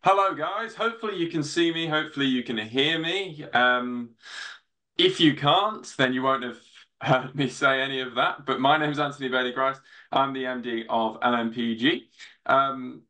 Hello, guys. Hopefully you can see me. Hopefully you can hear me. If you can't, then you won't have heard me say any of that. But my name is Anthony Bailey-Grice. I'm the MD of LMPG. Um,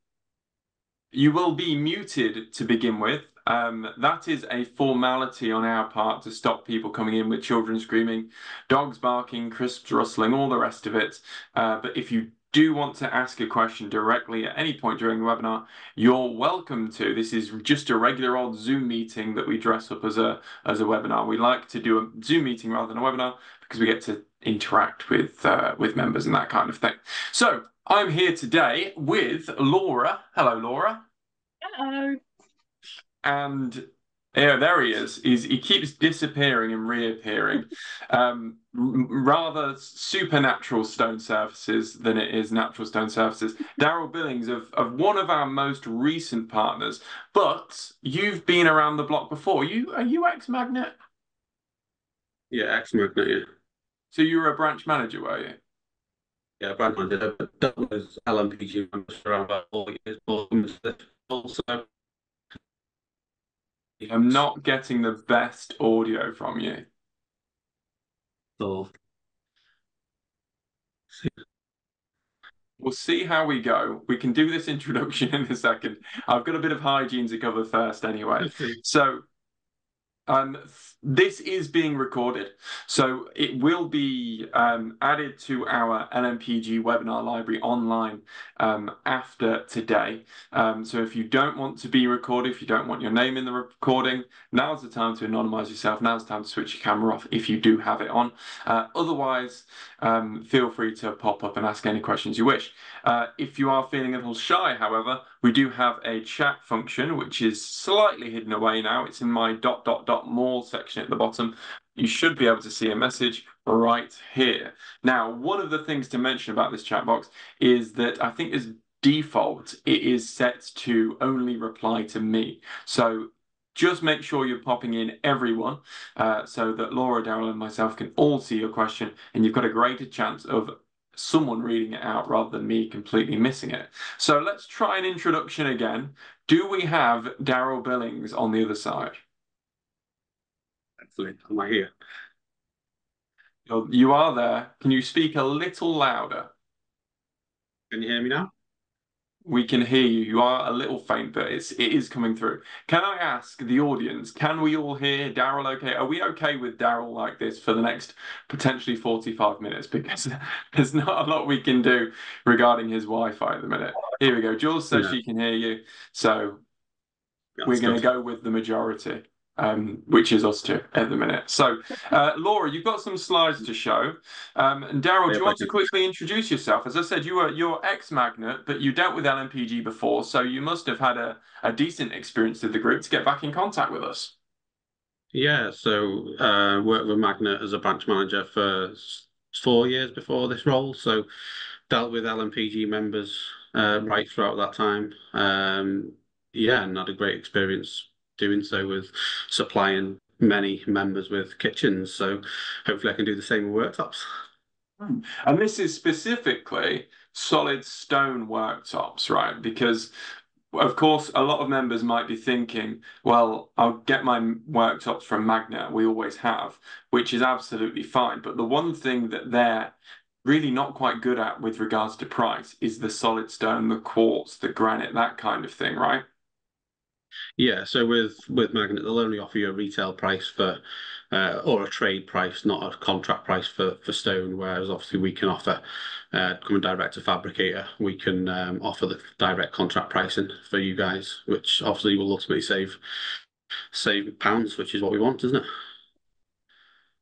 you will be muted to begin with. That is a formality on our part to stop people coming in with children screaming, dogs barking, crisps rustling, all the rest of it. But if you do want to ask a question directly at any point during the webinar, you're welcome to. This is just a regular old Zoom meeting that we dress up as a webinar. We like to do a Zoom meeting rather than a webinar because we get to interact with members and that kind of thing. So I'm here today with Laura. Hello, Laura. Hello. And yeah, there he is. He keeps disappearing and reappearing. Rather supernatural stone surfaces than it is natural stone surfaces. Darryl Billings of one of our most recent partners, but you've been around the block before. Are you ex-Magnet? Yeah, ex-Magnet, yeah. So you were a branch manager, were you? Yeah, brand manager. But that was LMPG members for around about 4 years. Also, I'm not getting the best audio from you. so We'll see how we go. We can do this introduction in a second. I've got a bit of hygiene to cover first anyway. So this is being recorded, so it will be added to our LMPG webinar library online after today. So if you don't want to be recorded, if you don't want your name in the recording, now's the time to anonymize yourself. Now's the time to switch your camera off if you do have it on. Otherwise, feel free to pop up and ask any questions you wish. If you are feeling a little shy, however, we do have a chat function, which is slightly hidden away now. It's in my ... more section at the bottom. You should be able to see a message right here. Now, one of the things to mention about this chat box is that I think as default, it is set to only reply to me. So just make sure you're popping in everyone so that Laura, Darryl, and myself can all see your question, and you've got a greater chance of someone reading it out rather than me completely missing it. So let's try an introduction again. Do we have Darryl Billings on the other side? excellent. Am I here? You are there. Can you speak a little louder? Can you hear me now? We can hear you. You are a little faint, but it is coming through. Can I ask the audience, can we all hear Darryl okay? Are we okay with Darryl like this for the next potentially 45 minutes? Because there's not a lot we can do regarding his Wi-Fi at the minute. Here we go. Jules says Yeah, she can hear you. So we're that's going to good. go with the majority, which is us two at the minute. So, Laura, you've got some slides to show. And Darryl, do If you I want to can. quickly introduce yourself? As I said, you're ex-Magnet, but you dealt with LMPG before, so you must have had a decent experience with the group to get back in contact with us. Yeah, so worked with Magnet as a branch manager for 4 years before this role. So dealt with LMPG members right throughout that time. Yeah, and had a great experience doing so with supplying many members with kitchens. So hopefully I can do the same with worktops. And this is specifically solid stone worktops, right? Because of course, a lot of members might be thinking, well, I'll get my worktops from Magnet, we always have, which is absolutely fine. But the one thing that they're really not quite good at with regards to price is the solid stone, the quartz, the granite, that kind of thing, right? Yeah, so with Magnet, they'll only offer you a retail price for or a trade price, not a contract price for stone. Whereas obviously we can offer coming direct to fabricator, we can offer the direct contract pricing for you guys, which obviously will ultimately save pounds, which is what we want, isn't it?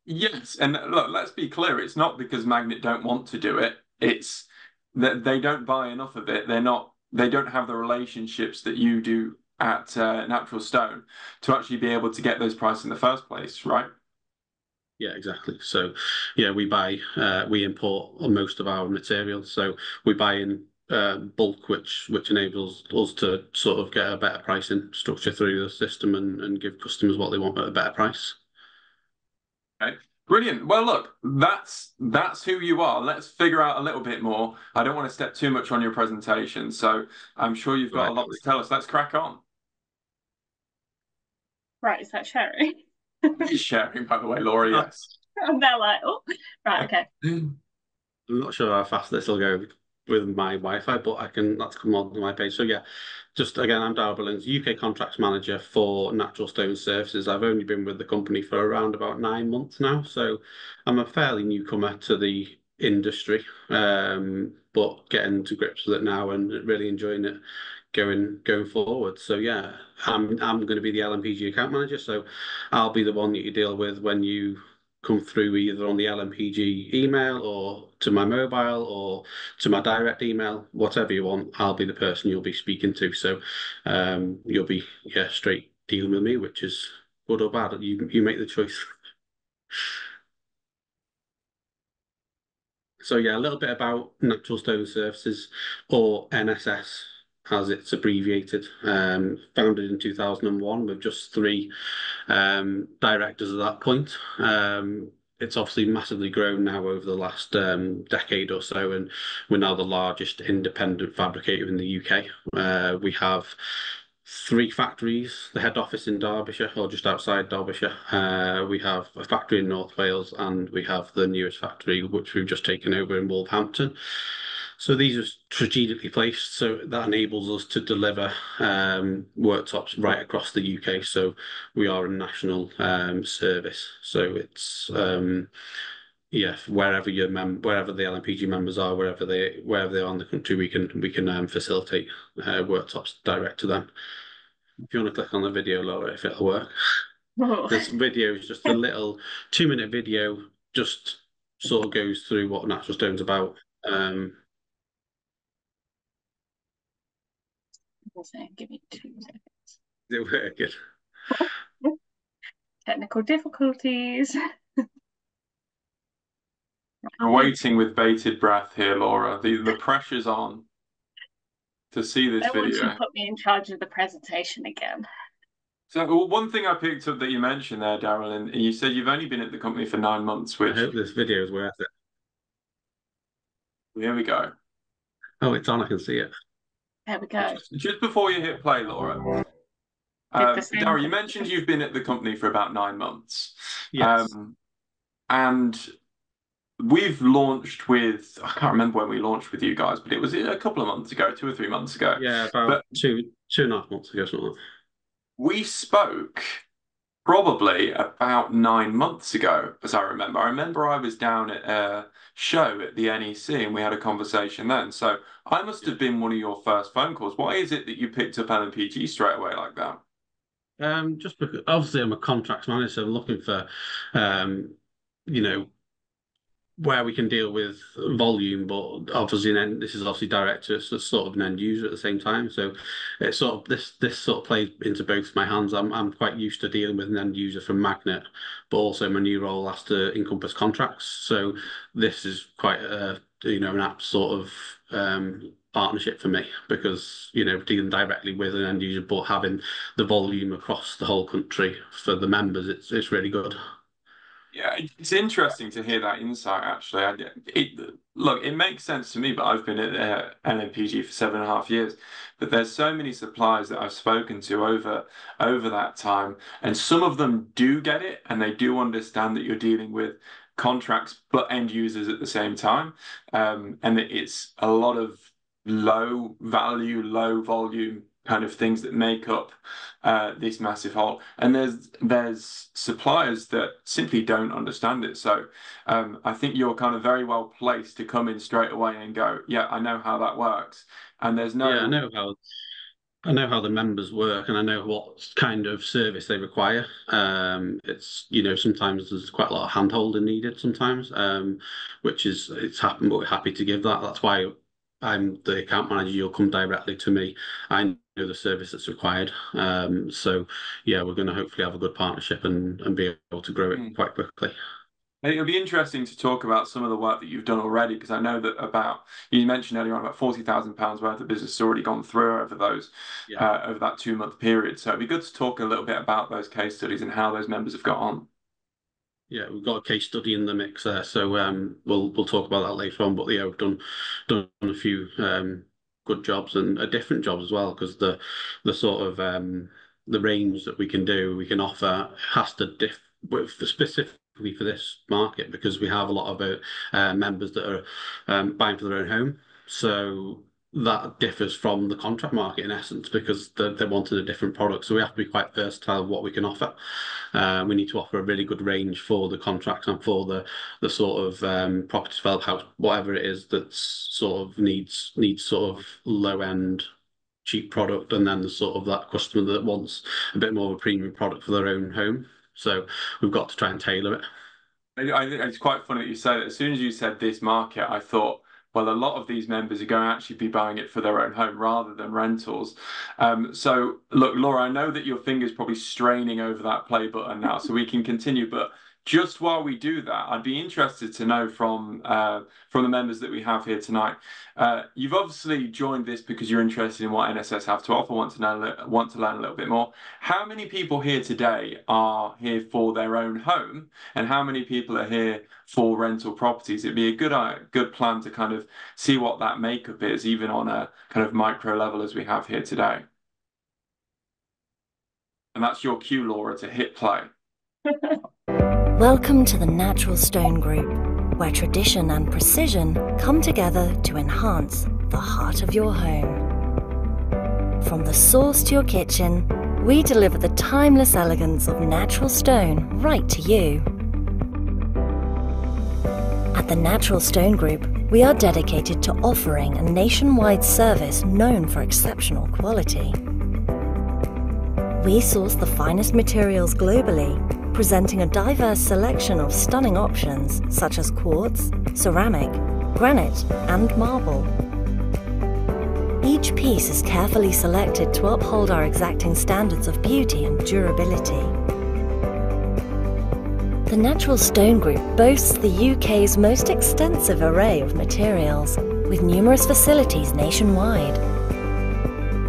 Yes, and look, let's be clear, it's not because Magnet don't want to do it, it's that they don't buy enough of it. They don't have the relationships that you do at Natural Stone to actually be able to get those prices in the first place, right? Yeah, exactly. So, yeah, we import most of our materials. So we buy in bulk, which enables us to sort of get a better pricing structure through the system and give customers what they want at a better price. Okay. Brilliant. Well, look, that's who you are. Let's figure out a little bit more. I don't want to step too much on your presentation, so I'm sure you've got a Right. lot to tell us. Let's crack on. Right, is that sharing? It is sharing, by the way, Laura, Uh, yes. And they're like, oh, right, okay. I'm not sure how fast this will go with my Wi-Fi, but that's come on my page. So yeah, just again, I'm Darryl Billings, UK Contracts Manager for Natural Stone Services. I've only been with the company for around about 9 months now, so I'm a fairly newcomer to the industry, but getting to grips with it now and really enjoying it going forward. So yeah, I'm going to be the LMPG account manager, so I'll be the one that you deal with when you come through either on the LMPG email or to my mobile or to my direct email, whatever you want, I'll be the person you'll be speaking to. So you'll be straight dealing with me, which is good or bad. You make the choice. So yeah, a little bit about Natural Stone Services, or NSS as it's abbreviated. Founded in 2001 with just three directors at that point. It's obviously massively grown now over the last decade or so, and we're now the largest independent fabricator in the UK. We have three factories, the head office in Derbyshire, or just outside Derbyshire. We have a factory in North Wales, and we have the newest factory, which we've just taken over in Wolverhampton. So these are strategically placed, so that enables us to deliver worktops right across the UK. So we are a national service. So it's yeah, wherever the LMPG members are, wherever they are in the country, we can facilitate worktops direct to them. If you want to click on the video, Laura, if it'll work. Oh, This video is just a little 2-minute video, just sort of goes through what Natural Stone's about. give me 2 seconds. Is it working? Technical difficulties. We're waiting with bated breath here, Laura. The pressure's on to see this Don't want you video. to put me in charge of the presentation again. So, well, one thing I picked up that you mentioned there, Darryl, and you said you've only been at the company for 9 months, I which hope this video is worth it. here we go. Oh, it's on. I can see it. There we go. Just before you hit play, Laura, Did the same Darryl, you thing. mentioned you've been at the company for about 9 months. Yes. And we've launched with, I can't remember when we launched with you guys, but it was a couple of months ago, 2 or 3 months ago. Yeah, about But 2.5 months ago, something like we spoke probably about 9 months ago, as I remember. I remember I was down at a show at the NEC and we had a conversation then. So I must have been one of your first phone calls. Why is it that you picked up LMPG straight away like that? that. Just because obviously I'm a contracts manager, so I'm looking for, um, you know, where we can deal with volume, but obviously then this is obviously direct to sort of an end user at the same time. So it's sort of this sort of plays into both my hands. I'm quite used to dealing with an end user from Magnet, but also my new role has to encompass contracts. So this is quite an apt sort of partnership for me because dealing directly with an end user but having the volume across the whole country for the members, it's really good. Yeah, it's interesting to hear that insight, actually. Look, it makes sense to me, but I've been at NMPG for 7.5 years. But there's so many suppliers that I've spoken to over that time, and some of them do get it, and they do understand that you're dealing with contracts but end users at the same time, and that it's a lot of low value, low volume kind of things that make up this massive whole. And there's suppliers that simply don't understand it. So I think you're kind of very well placed to come in straight away and go, yeah, I know how that works. And there's Yeah, no I know how the members work and I know what kind of service they require. It's, sometimes there's quite a lot of hand holding needed sometimes, which is, it's happened, but we're happy to give that. That's why I'm the account manager. You'll come directly to me. I know the service that's required. So yeah, we're going to hopefully have a good partnership and be able to grow it Hmm. quite quickly. It'll be interesting to talk about some of the work that you've done already, because I know that you mentioned earlier on about £40,000 worth of business has already gone through Yeah. over that 2 month period. So it'd be good to talk a little bit about those case studies and how those members have got on. Yeah, we've got a case study in the mix there, so we'll talk about that later on. But yeah, we've done a few good jobs and different jobs as well, because the sort of the range that we can offer has to specifically for this market, because we have a lot of members that are buying for their own home. So that differs from the contract market in essence, because they wanted a different product. So we have to be quite versatile what we can offer. We need to offer a really good range for the contracts and for the sort of property developed house, whatever it is that sort of needs sort of low end cheap product, and then the sort of that customer that wants a bit more of a premium product for their own home. So we've got to try and tailor it. I think it's quite funny that you say that. As soon as you said this market, I thought, well, a lot of these members are going to actually be buying it for their own home rather than rentals. So, look, Laura, I know that your finger's probably straining over that play button now, so we can continue. But just while we do that, I'd be interested to know from the members that we have here tonight. You've obviously joined this because you're interested in what NSS have to offer, want to learn a little bit more. How many people here today are here for their own home, and how many people are here for rental properties? It'd be a good plan to kind of see what that makeup is, even on a kind of micro level as we have here today. And that's your cue, Laura, to hit play. Welcome to the Natural Stone Group, where tradition and precision come together to enhance the heart of your home. From the source to your kitchen, we deliver the timeless elegance of natural stone right to you. At the Natural Stone Group, we are dedicated to offering a nationwide service known for exceptional quality. We source the finest materials globally, presenting a diverse selection of stunning options such as quartz, ceramic, granite, and marble. Each piece is carefully selected to uphold our exacting standards of beauty and durability. The Natural Stone Group boasts the UK's most extensive array of materials, with numerous facilities nationwide.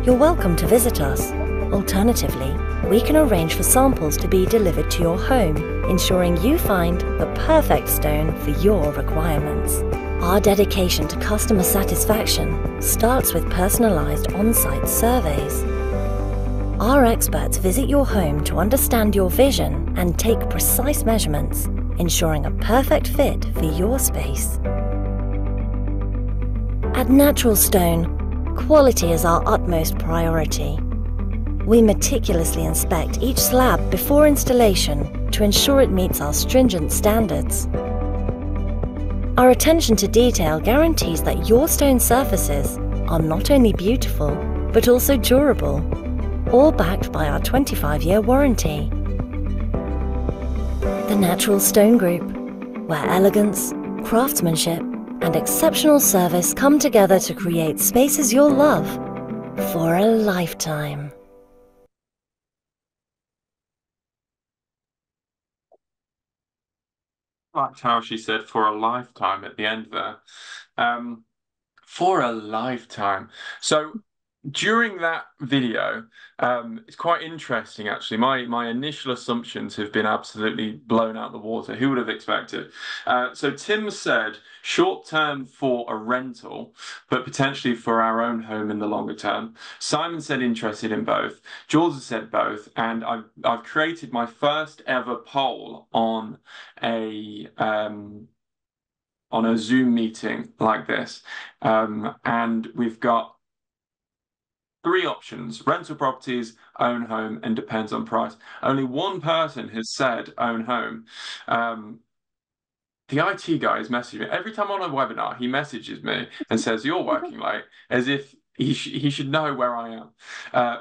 You're welcome to visit us. Alternatively, we can arrange for samples to be delivered to your home, ensuring you find the perfect stone for your requirements. Our dedication to customer satisfaction starts with personalised on-site surveys. Our experts visit your home to understand your vision and take precise measurements, ensuring a perfect fit for your space. At Natural Stone, quality is our utmost priority. We meticulously inspect each slab before installation to ensure it meets our stringent standards. Our attention to detail guarantees that your stone surfaces are not only beautiful, but also durable, all backed by our 25-year warranty. The Natural Stone Group, where elegance, craftsmanship, and exceptional service come together to create spaces you'll love for a lifetime. Liked how she said for a lifetime at the end there. For a lifetime. So during that video, it's quite interesting actually. My initial assumptions have been absolutely blown out the water. Who would have expected? So Tim said short term for a rental, but potentially for our own home in the longer term. Simon said interested in both. Jules has said both, and I've created my first ever poll on a Zoom meeting like this, and we've got three options: rental properties, own home, and depends on price. Only one person has said own home. The IT guy is messaging me. Every time on a webinar, he messages me and says, "You're working late," as if he should know where I am.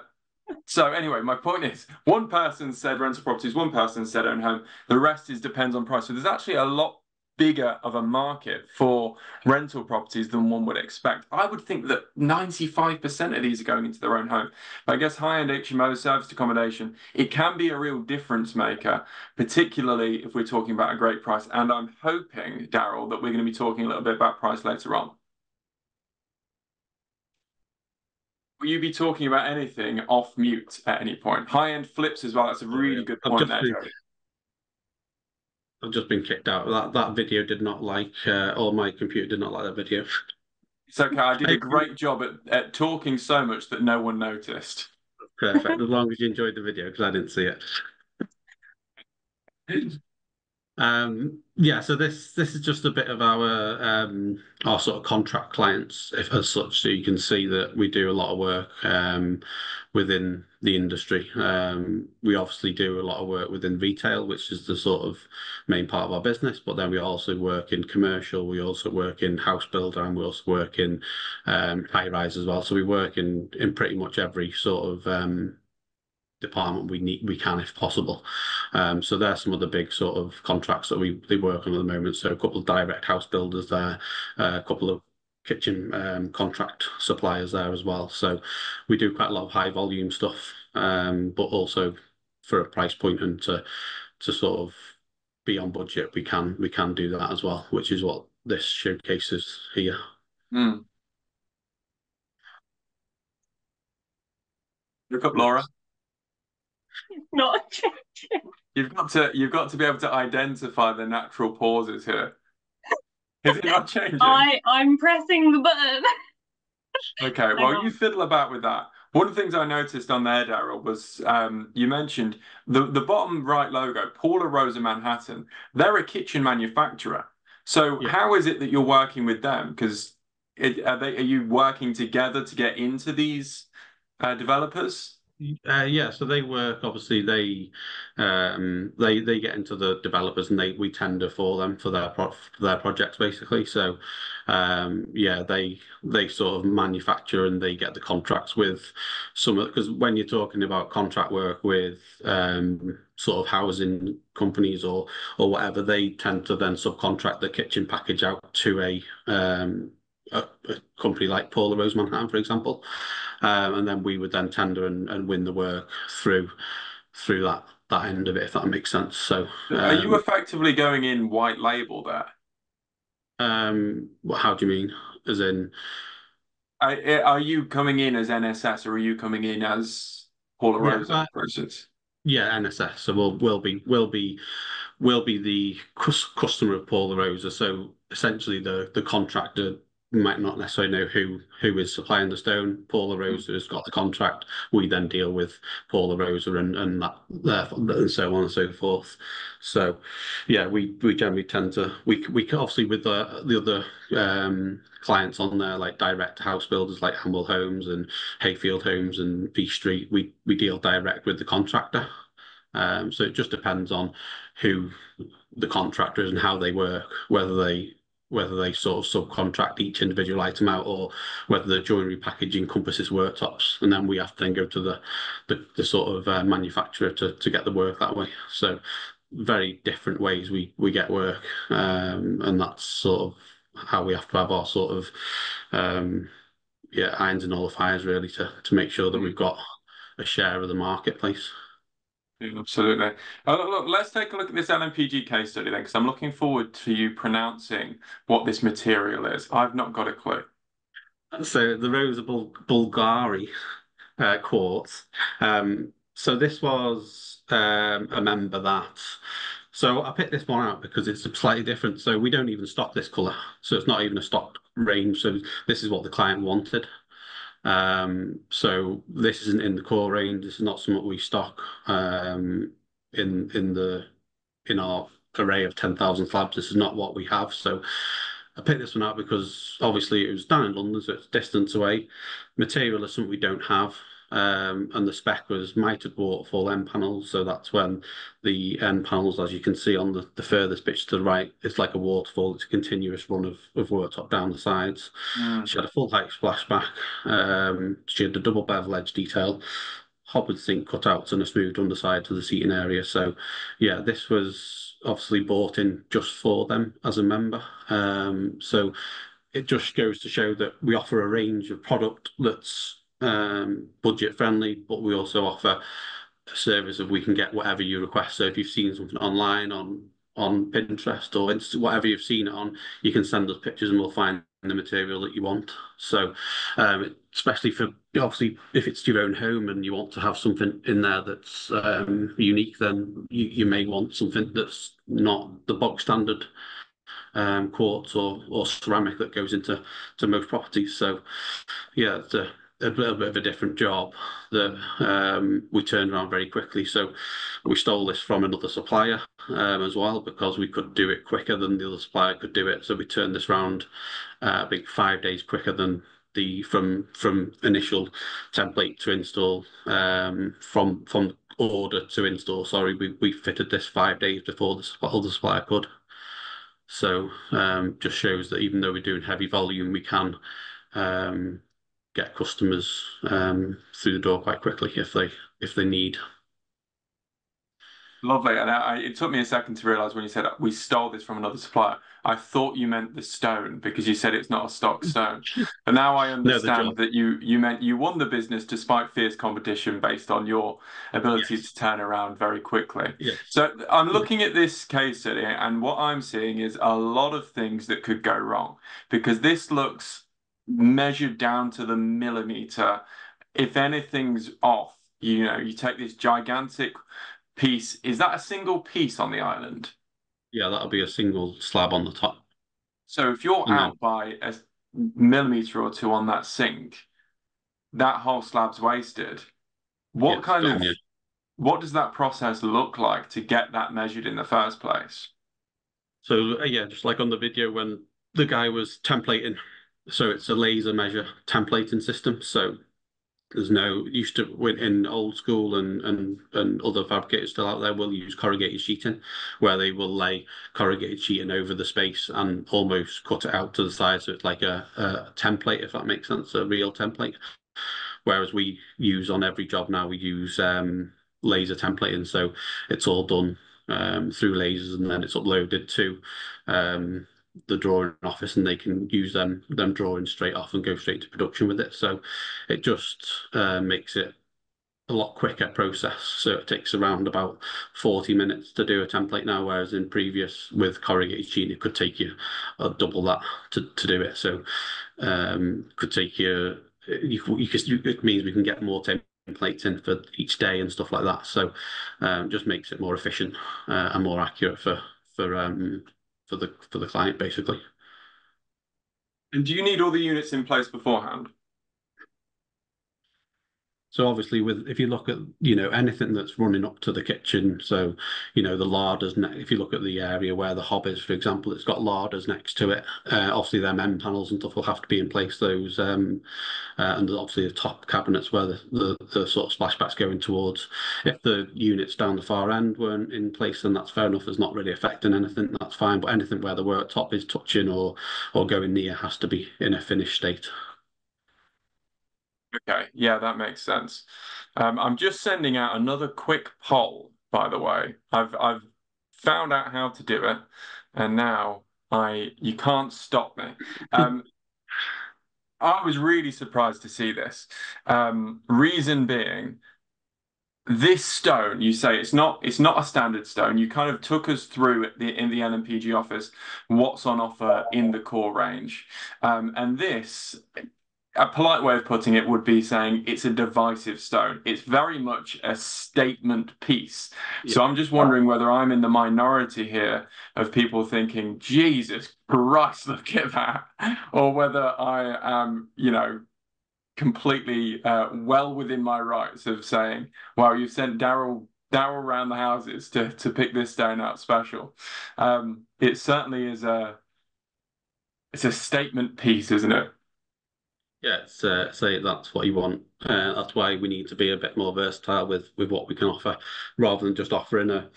So anyway, my point is, one person said rental properties, one person said own home. The rest is depends on price. So there's actually a lot bigger of a market for rental properties than one would expect. I would think that 95% of these are going into their own home. But I guess high-end HMO, serviced accommodation, it can be a real difference maker, particularly if we're talking about a great price. And I'm hoping, Darryl, that we're going to be talking a little bit about price later on. Will you be talking about anything off mute at any point? High-end flips as well. That's a really good point there, Joe. I've just been kicked out. That video did not like, or my computer did not like that video. It's okay. I did a great job at talking so much that no one noticed. Perfect. As long as you enjoyed the video, because I didn't see it. Yeah, so this is just a bit of our sort of contract clients, if as such. So you can see that we do a lot of work within the industry. We obviously do a lot of work within retail, which is the sort of main part of our business. But then we also work in commercial. We also work in house builder, and we also work in high rise as well. So we work in pretty much every sort of department we can if possible. So there's some of the big sort of contracts that they work on at the moment. So a couple of direct house builders there, a couple of kitchen contract suppliers there as well. So we do quite a lot of high volume stuff, but also for a price point and to sort of be on budget, we can do that as well, which is what this showcases here. Mm. Look up, Laura. Not changing. You've got to be able to identify the natural pauses here. Is it not changing? I'm pressing the button. Okay, well, you fiddle about with that. One of the things I noticed on there, Darryl, was you mentioned the bottom right logo, Paula Rosa Manhattan. They're a kitchen manufacturer. So Yeah. how is it that you're working with them? Because are you working together to get into these developers? Yeah, so they work. Obviously, they get into the developers, and we tender for them for their projects basically. So, yeah, they sort of manufacture and they get the contracts with some of, because when you're talking about contract work with sort of housing companies or whatever, they tend to then subcontract the kitchen package out to a company like Paula Rose Manhattan, for example. And then we would then tender and win the work through that end of it, if that makes sense. So, Are you effectively going in white label there? how do you mean? As in, Are you coming in as NSS or are you coming in as Paula Rosa, for instance? yeah, NSS. So we'll be the customer of Paula Rosa. So essentially, the contractor might not necessarily know who is supplying the stone. Paula Rosa has got the contract. We then deal with Paula Rosa and that and so on and so forth. So yeah, we generally tend to we obviously with the other clients on there, like direct house builders like Hamwell Homes and Hayfield Homes and V Street, we deal direct with the contractor. So it just depends on who the contractor is and how they work, whether they sort of subcontract each individual item out or whether the joinery package encompasses worktops, and then we have to then go to the sort of manufacturer to get the work that way. So very different ways we get work, and that's sort of how we have to have our sort of irons in all the fires really to make sure that we've got a share of the marketplace. Yeah, absolutely. Look, let's take a look at this LMPG case study then, because I'm looking forward to you pronouncing what this material is. I've not got a clue. So the Rosa Bulgari quartz. So this was a member that. So I picked this one out because it's slightly different. So we don't even stock this color. So it's not even a stock range. So this is what the client wanted. So this isn't in the core range. This is not something we stock in our array of 10,000 slabs. This is not what we have. So I picked this one out because obviously it was down in London, so it's distance away. Material is something we don't have. And the spec was mitered waterfall end panels. So that's when the end panels, as you can see on the furthest pitch to the right, it's like a waterfall. It's a continuous run of worktop down the sides. She had a full height splashback. She had the double bevel edge detail, hobbled sink cutouts, and a smooth underside to the seating area. So yeah, this was obviously bought in just for them as a member. So it just goes to show that we offer a range of product that's budget friendly, but we also offer a service of we can get whatever you request. So if you've seen something online on Pinterest or whatever you've seen it on, you can send us pictures and we'll find the material that you want. So especially for obviously if it's your own home and you want to have something in there that's unique, then you may want something that's not the bog standard quartz or ceramic that goes into most properties. So yeah, a little bit of a different job that we turned around very quickly. So we stole this from another supplier as well because we could do it quicker than the other supplier could do it. So we turned this round, I think 5 days quicker than the from initial template to install, from order to install. Sorry, we fitted this 5 days before the other supplier could. So just shows that even though we're doing heavy volume, we can get customers through the door quite quickly if they need. Lovely. And it took me a second to realize when you said we stole this from another supplier. I thought you meant the stone because you said it's not a stock stone. But now I understand that you meant you won the business despite fierce competition based on your ability to turn around very quickly. Yes. So I'm looking at this case study, and what I'm seeing is a lot of things that could go wrong because this looks measured down to the millimeter. If anything's off, you take this gigantic piece. Is that a single piece on the island? Yeah, that'll be a single slab on the top. So if you're out by a millimeter or two on that sink, that whole slab's wasted. What does that process look like to get that measured in the first place? So yeah, just like on the video when the guy was templating, so it's a laser measure templating system. So there's no used to in old school and other fabricators still out there will use corrugated sheeting, where they will lay corrugated sheeting over the space and almost cut it out to the side, so it's like a template, if that makes sense, a real template. Whereas we use on every job now, we use laser templating, so it's all done through lasers, and then it's uploaded to the drawing office, and they can use them drawings straight off and go straight to production with it. So it just makes it a lot quicker process. So it takes around about 40 minutes to do a template now, whereas in previous with corrugated sheet it could take you double that to do it. So could take you it means we can get more templates in for each day and stuff like that. So just makes it more efficient and more accurate for the client, basically. And do you need all the units in place beforehand? So obviously, if you look at anything that's running up to the kitchen, so the larders. If you look at the area where the hob is, for example, it's got larders next to it. Obviously, them end panels and stuff will have to be in place. Those and obviously the top cabinets where the sort of splashbacks going towards. If the units down the far end weren't in place, then that's fair enough. It's not really affecting anything. That's fine. But anything where the worktop is touching or going near has to be in a finished state. Okay, yeah, that makes sense. I'm just sending out another quick poll, by the way. I've found out how to do it, and now you can't stop me. I was really surprised to see this. Reason being, this stone, you say it's not a standard stone. You kind of took us through in the LMPG office what's on offer in the core range, and this. A polite way of putting it would be saying it's a divisive stone. It's very much a statement piece. Yeah. So I'm just wondering whether I'm in the minority here of people thinking, Jesus Christ, look at that. Or whether I am, completely well within my rights of saying, wow, you've sent Darryl around the houses to pick this stone out special. It certainly is it's a statement piece, isn't it? Yeah, say that's what you want. That's why we need to be a bit more versatile with what we can offer, rather than just offering a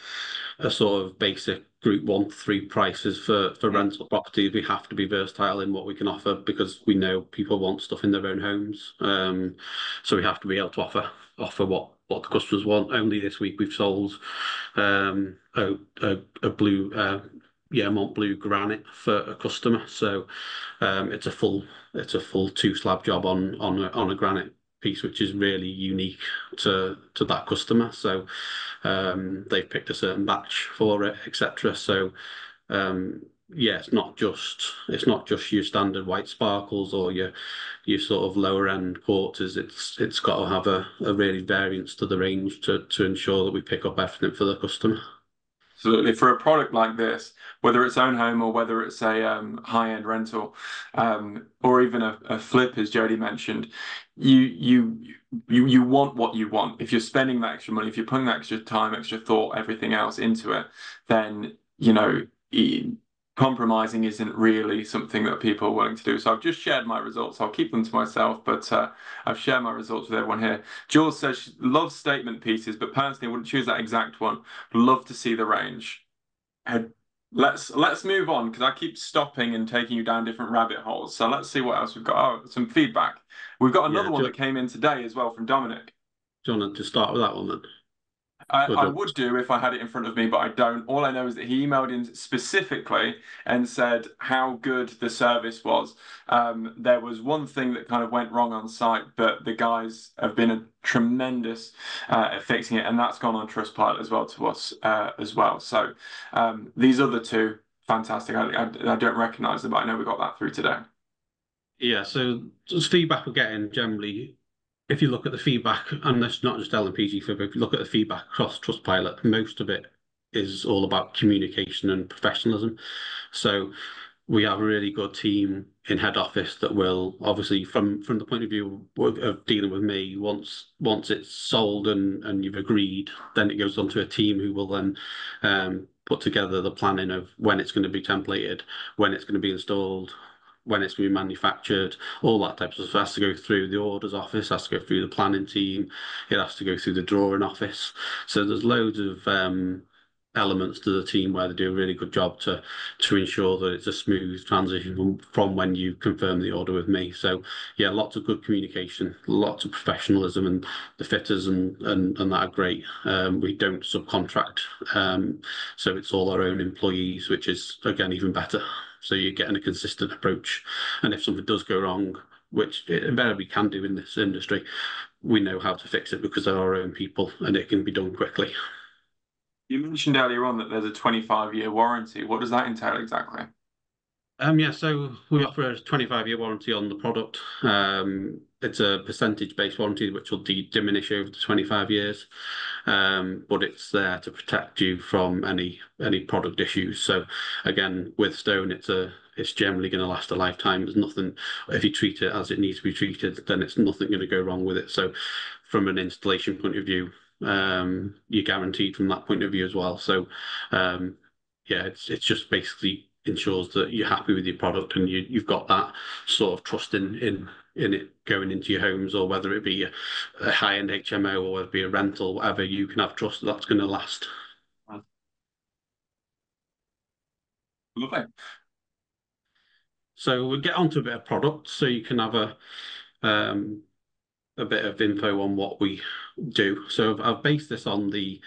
sort of basic Group 1 to 3 prices for rental properties. We have to be versatile in what we can offer because we know people want stuff in their own homes. So we have to be able to offer what the customers want. Only this week we've sold a blue. Mont blue granite for a customer. So it's a full 2 slab job on a granite piece, which is really unique to that customer. So they've picked a certain batch for it, etc. So it's not just your standard white sparkles or your sort of lower end quarters. It's got to have a really variance to the range to ensure that we pick up everything for the customer. Absolutely. For a product like this, whether it's own home or whether it's a high-end rental, or even a flip, as Jody mentioned, you want what you want. If you're spending that extra money, if you're putting that extra time, extra thought, everything else into it, then compromising isn't really something that people are willing to do. So I've just shared my results. I'll keep them to myself, but I've shared my results with everyone here. Jules says she loves statement pieces, but personally wouldn't choose that exact one. Love to see the range. Let's move on because I keep stopping and taking you down different rabbit holes. So let's see what else we've got. Oh, some feedback. We've got another one that came in today as well from Dominic. Do you want to start with that one then? I would do if I had it in front of me, but I don't. All I know is that he emailed in specifically and said how good the service was. There was one thing that kind of went wrong on site, but the guys have been a tremendous at fixing it, and that's gone on Trustpilot as well to us as well. So these other two, fantastic. I don't recognise them, but I know we got that through today. Yeah, so just feedback we're getting generally, if you look at the feedback, and that's not just LMPG feedback, if you look at the feedback across Trustpilot, most of it is all about communication and professionalism. So we have a really good team in head office that will obviously, from the point of view of dealing with me, once it's sold and you've agreed, then it goes on to a team who will then put together the planning of when it's going to be templated, when it's going to be installed, when it's going to be manufactured, all that type of stuff. It has to go through the orders office, has to go through the planning team, it has to go through the drawing office. So there's loads of elements to the team where they do a really good job to ensure that it's a smooth transition from when you confirm the order with me. So yeah, lots of good communication, lots of professionalism, and the fitters and that are great. We don't subcontract, so it's all our own employees, which is again even better. So you're getting a consistent approach. And if something does go wrong, which it invariably can do in this industry, we know how to fix it because they're our own people and it can be done quickly. You mentioned earlier on that there's a 25-year warranty. What does that entail exactly? Yeah, so we offer a 25-year warranty on the product. It's a percentage-based warranty which will diminish over the 25 years, but it's there to protect you from any product issues. So again, with stone, it's generally going to last a lifetime. There's nothing, if you treat it as it needs to be treated, then it's nothing going to go wrong with it. So from an installation point of view, you're guaranteed from that point of view as well. So yeah, it's just basically ensures that you're happy with your product and you've got that sort of trust in it going into your homes, or whether it be a high-end HMO or whether it be a rental, whatever, you can have trust that that's going to last. Lovely. So we'll get onto a bit of product, so you can have a bit of info on what we do. So I've based this on the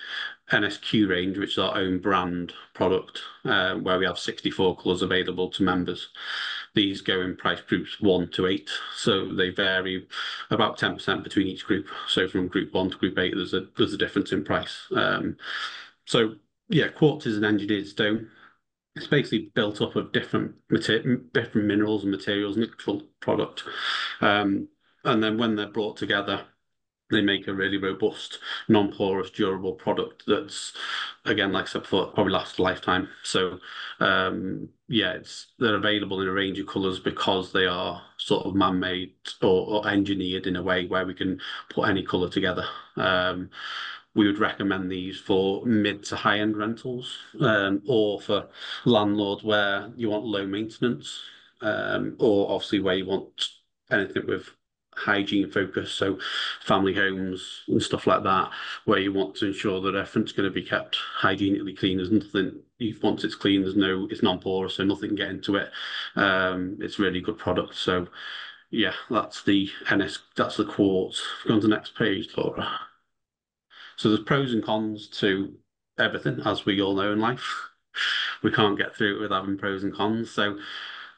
NSQ range, which is our own brand product, where we have 64 colours available to members. These go in price groups 1 to 8, so they vary about 10% between each group. So from group 1 to group 8, there's a difference in price. So yeah, quartz is an engineered stone. It's basically built up of different minerals and materials, neutral product. And then when they're brought together, they make a really robust, non-porous, durable product that's, again, like I said before, probably lasts a lifetime. So, yeah, they're available in a range of colours because they are sort of man-made or engineered in a way where we can put any colour together. We would recommend these for mid to high-end rentals, or for landlords where you want low maintenance, or obviously where you want anything with hygiene focus, so family homes and stuff like that, where you want to ensure that everything's going to be kept hygienically clean. There's nothing, once it's clean, it's non-porous, so nothing can get into it. It's really good product. So yeah, that's the quartz. Go on to the next page, Laura. So there's pros and cons to everything, as we all know in life. We can't get through it without having pros and cons. So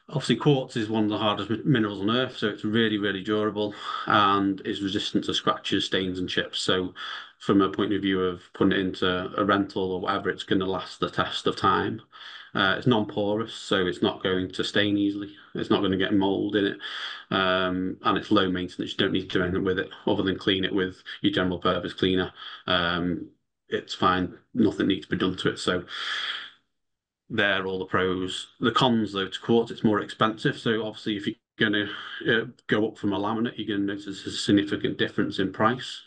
obviously, quartz is one of the hardest minerals on Earth, so it's really, really durable and is resistant to scratches, stains, and chips. So from a point of view of putting it into a rental or whatever, it's going to last the test of time. It's non-porous, so it's not going to stain easily. It's not going to get mold in it. And it's low maintenance. You don't need to do anything with it other than clean it with your general purpose cleaner. it's fine. Nothing needs to be done to it. So there are all the pros. The cons, though, to quartz, it's more expensive. So obviously, if you're going to go up from a laminate, you're going to notice a significant difference in price.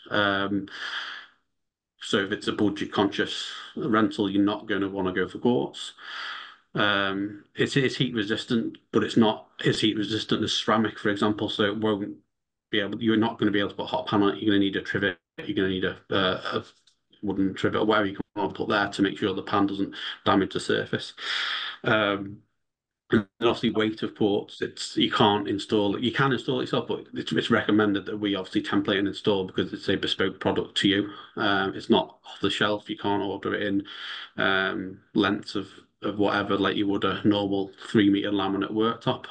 So if it's a budget conscious rental, you're not going to want to go for quartz. It's heat resistant, but it's not as heat resistant as ceramic, for example. So it won't be able. You're not going to be able to put a hot pan on it. You're going to need a trivet. You're going to need a wooden trivet or whatever you can put there to make sure the pan doesn't damage the surface. And obviously, weight of ports, you can't install it. You can install it yourself, but it's recommended that we obviously template and install because it's a bespoke product to you. It's not off the shelf. You can't order it in lengths of whatever, like you would a normal 3 meter laminate worktop.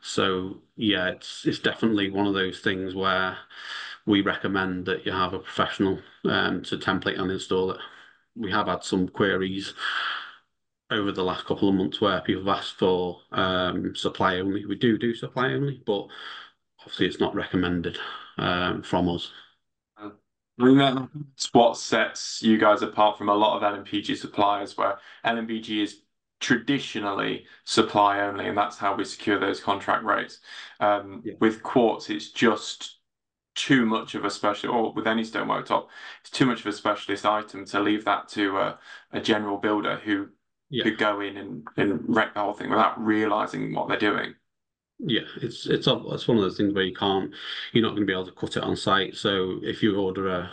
So yeah, it's definitely one of those things where we recommend that you have a professional to template and install it. We have had some queries over the last couple of months where people have asked for supply only. We do supply only, but obviously it's not recommended from us. I mean, that's what sets you guys apart from a lot of LMPG suppliers, where LMPG is traditionally supply only, and that's how we secure those contract rates. With quartz, it's just too much of a special, or with any stone worktop, it's too much of a specialist item to leave that to a general builder who could go in and wreck the whole thing without realizing what they're doing. Yeah, it's one of those things where you're not going to be able to cut it on site. So if you've ordered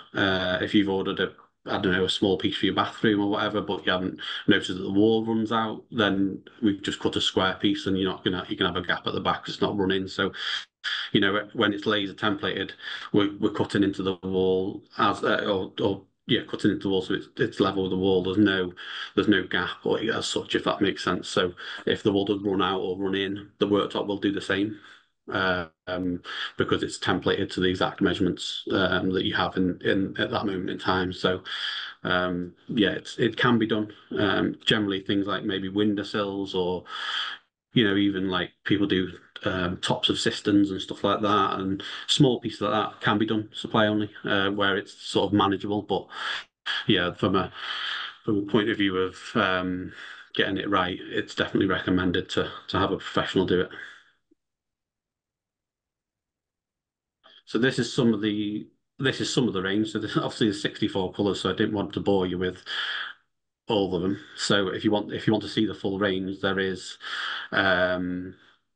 I don't know, a small piece for your bathroom or whatever, but you haven't noticed that the wall runs out, then we've just cut a square piece, and you can have a gap at the back 'cause it's not running. So when it's laser templated, we're cutting into the wall cutting into the wall so it's level with the wall. There's no gap or as such, if that makes sense. So if the wall does run out or run in, the worktop will do the same. Because it's templated to the exact measurements that you have in at that moment in time. So it can be done. Generally, things like maybe windowsills or even like people do tops of cisterns and stuff like that, and small pieces like that can be done supply only, where it's sort of manageable. But yeah, from a point of view of getting it right, it's definitely recommended to have a professional do it. So this is some of the range. So there's obviously 64 colours, so I didn't want to bore you with all of them. So if you want to see the full range, there is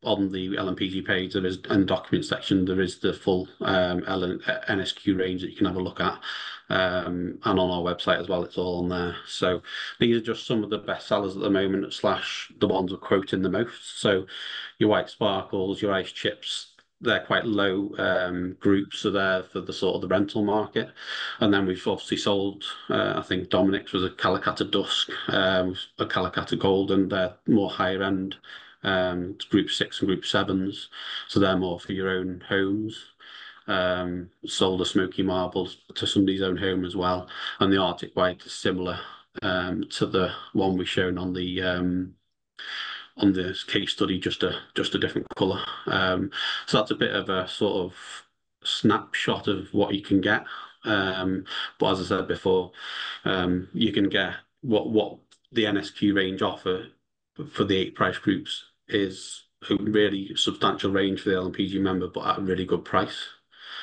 on the LMPG page, there is in the document section, there is the full NSQ range that you can have a look at. And on our website as well, it's all on there. So these are just some of the best sellers at the moment, / the ones we're quoting the most. So your white sparkles, your ice chips, they're quite low groups, so they're for the sort of the rental market. And then we've obviously sold, I think Dominic's was a Calicata Dusk, a Calicata Gold, and they're more higher end, group 6 and group 7s. So they're more for your own homes. Sold a Smoky Marbles to somebody's own home as well. And the Arctic White is similar to the one we've shown on the case study, just a different colour. So that's a bit of a sort of snapshot of what you can get. But as I said before, you can get what the NSQ range offer for the 8 price groups is a really substantial range for the LMPG member, but at a really good price.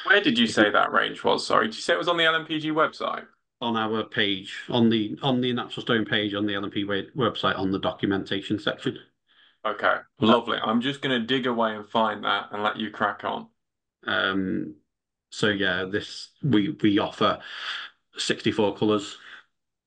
Where did you say that range was? Sorry, did you say it was on the LMPG website? On our page, on the Natural Stone page on the LMP website, on the documentation section. Okay, lovely. I'm just going to dig away and find that and let you crack on. So yeah, we offer 64 colours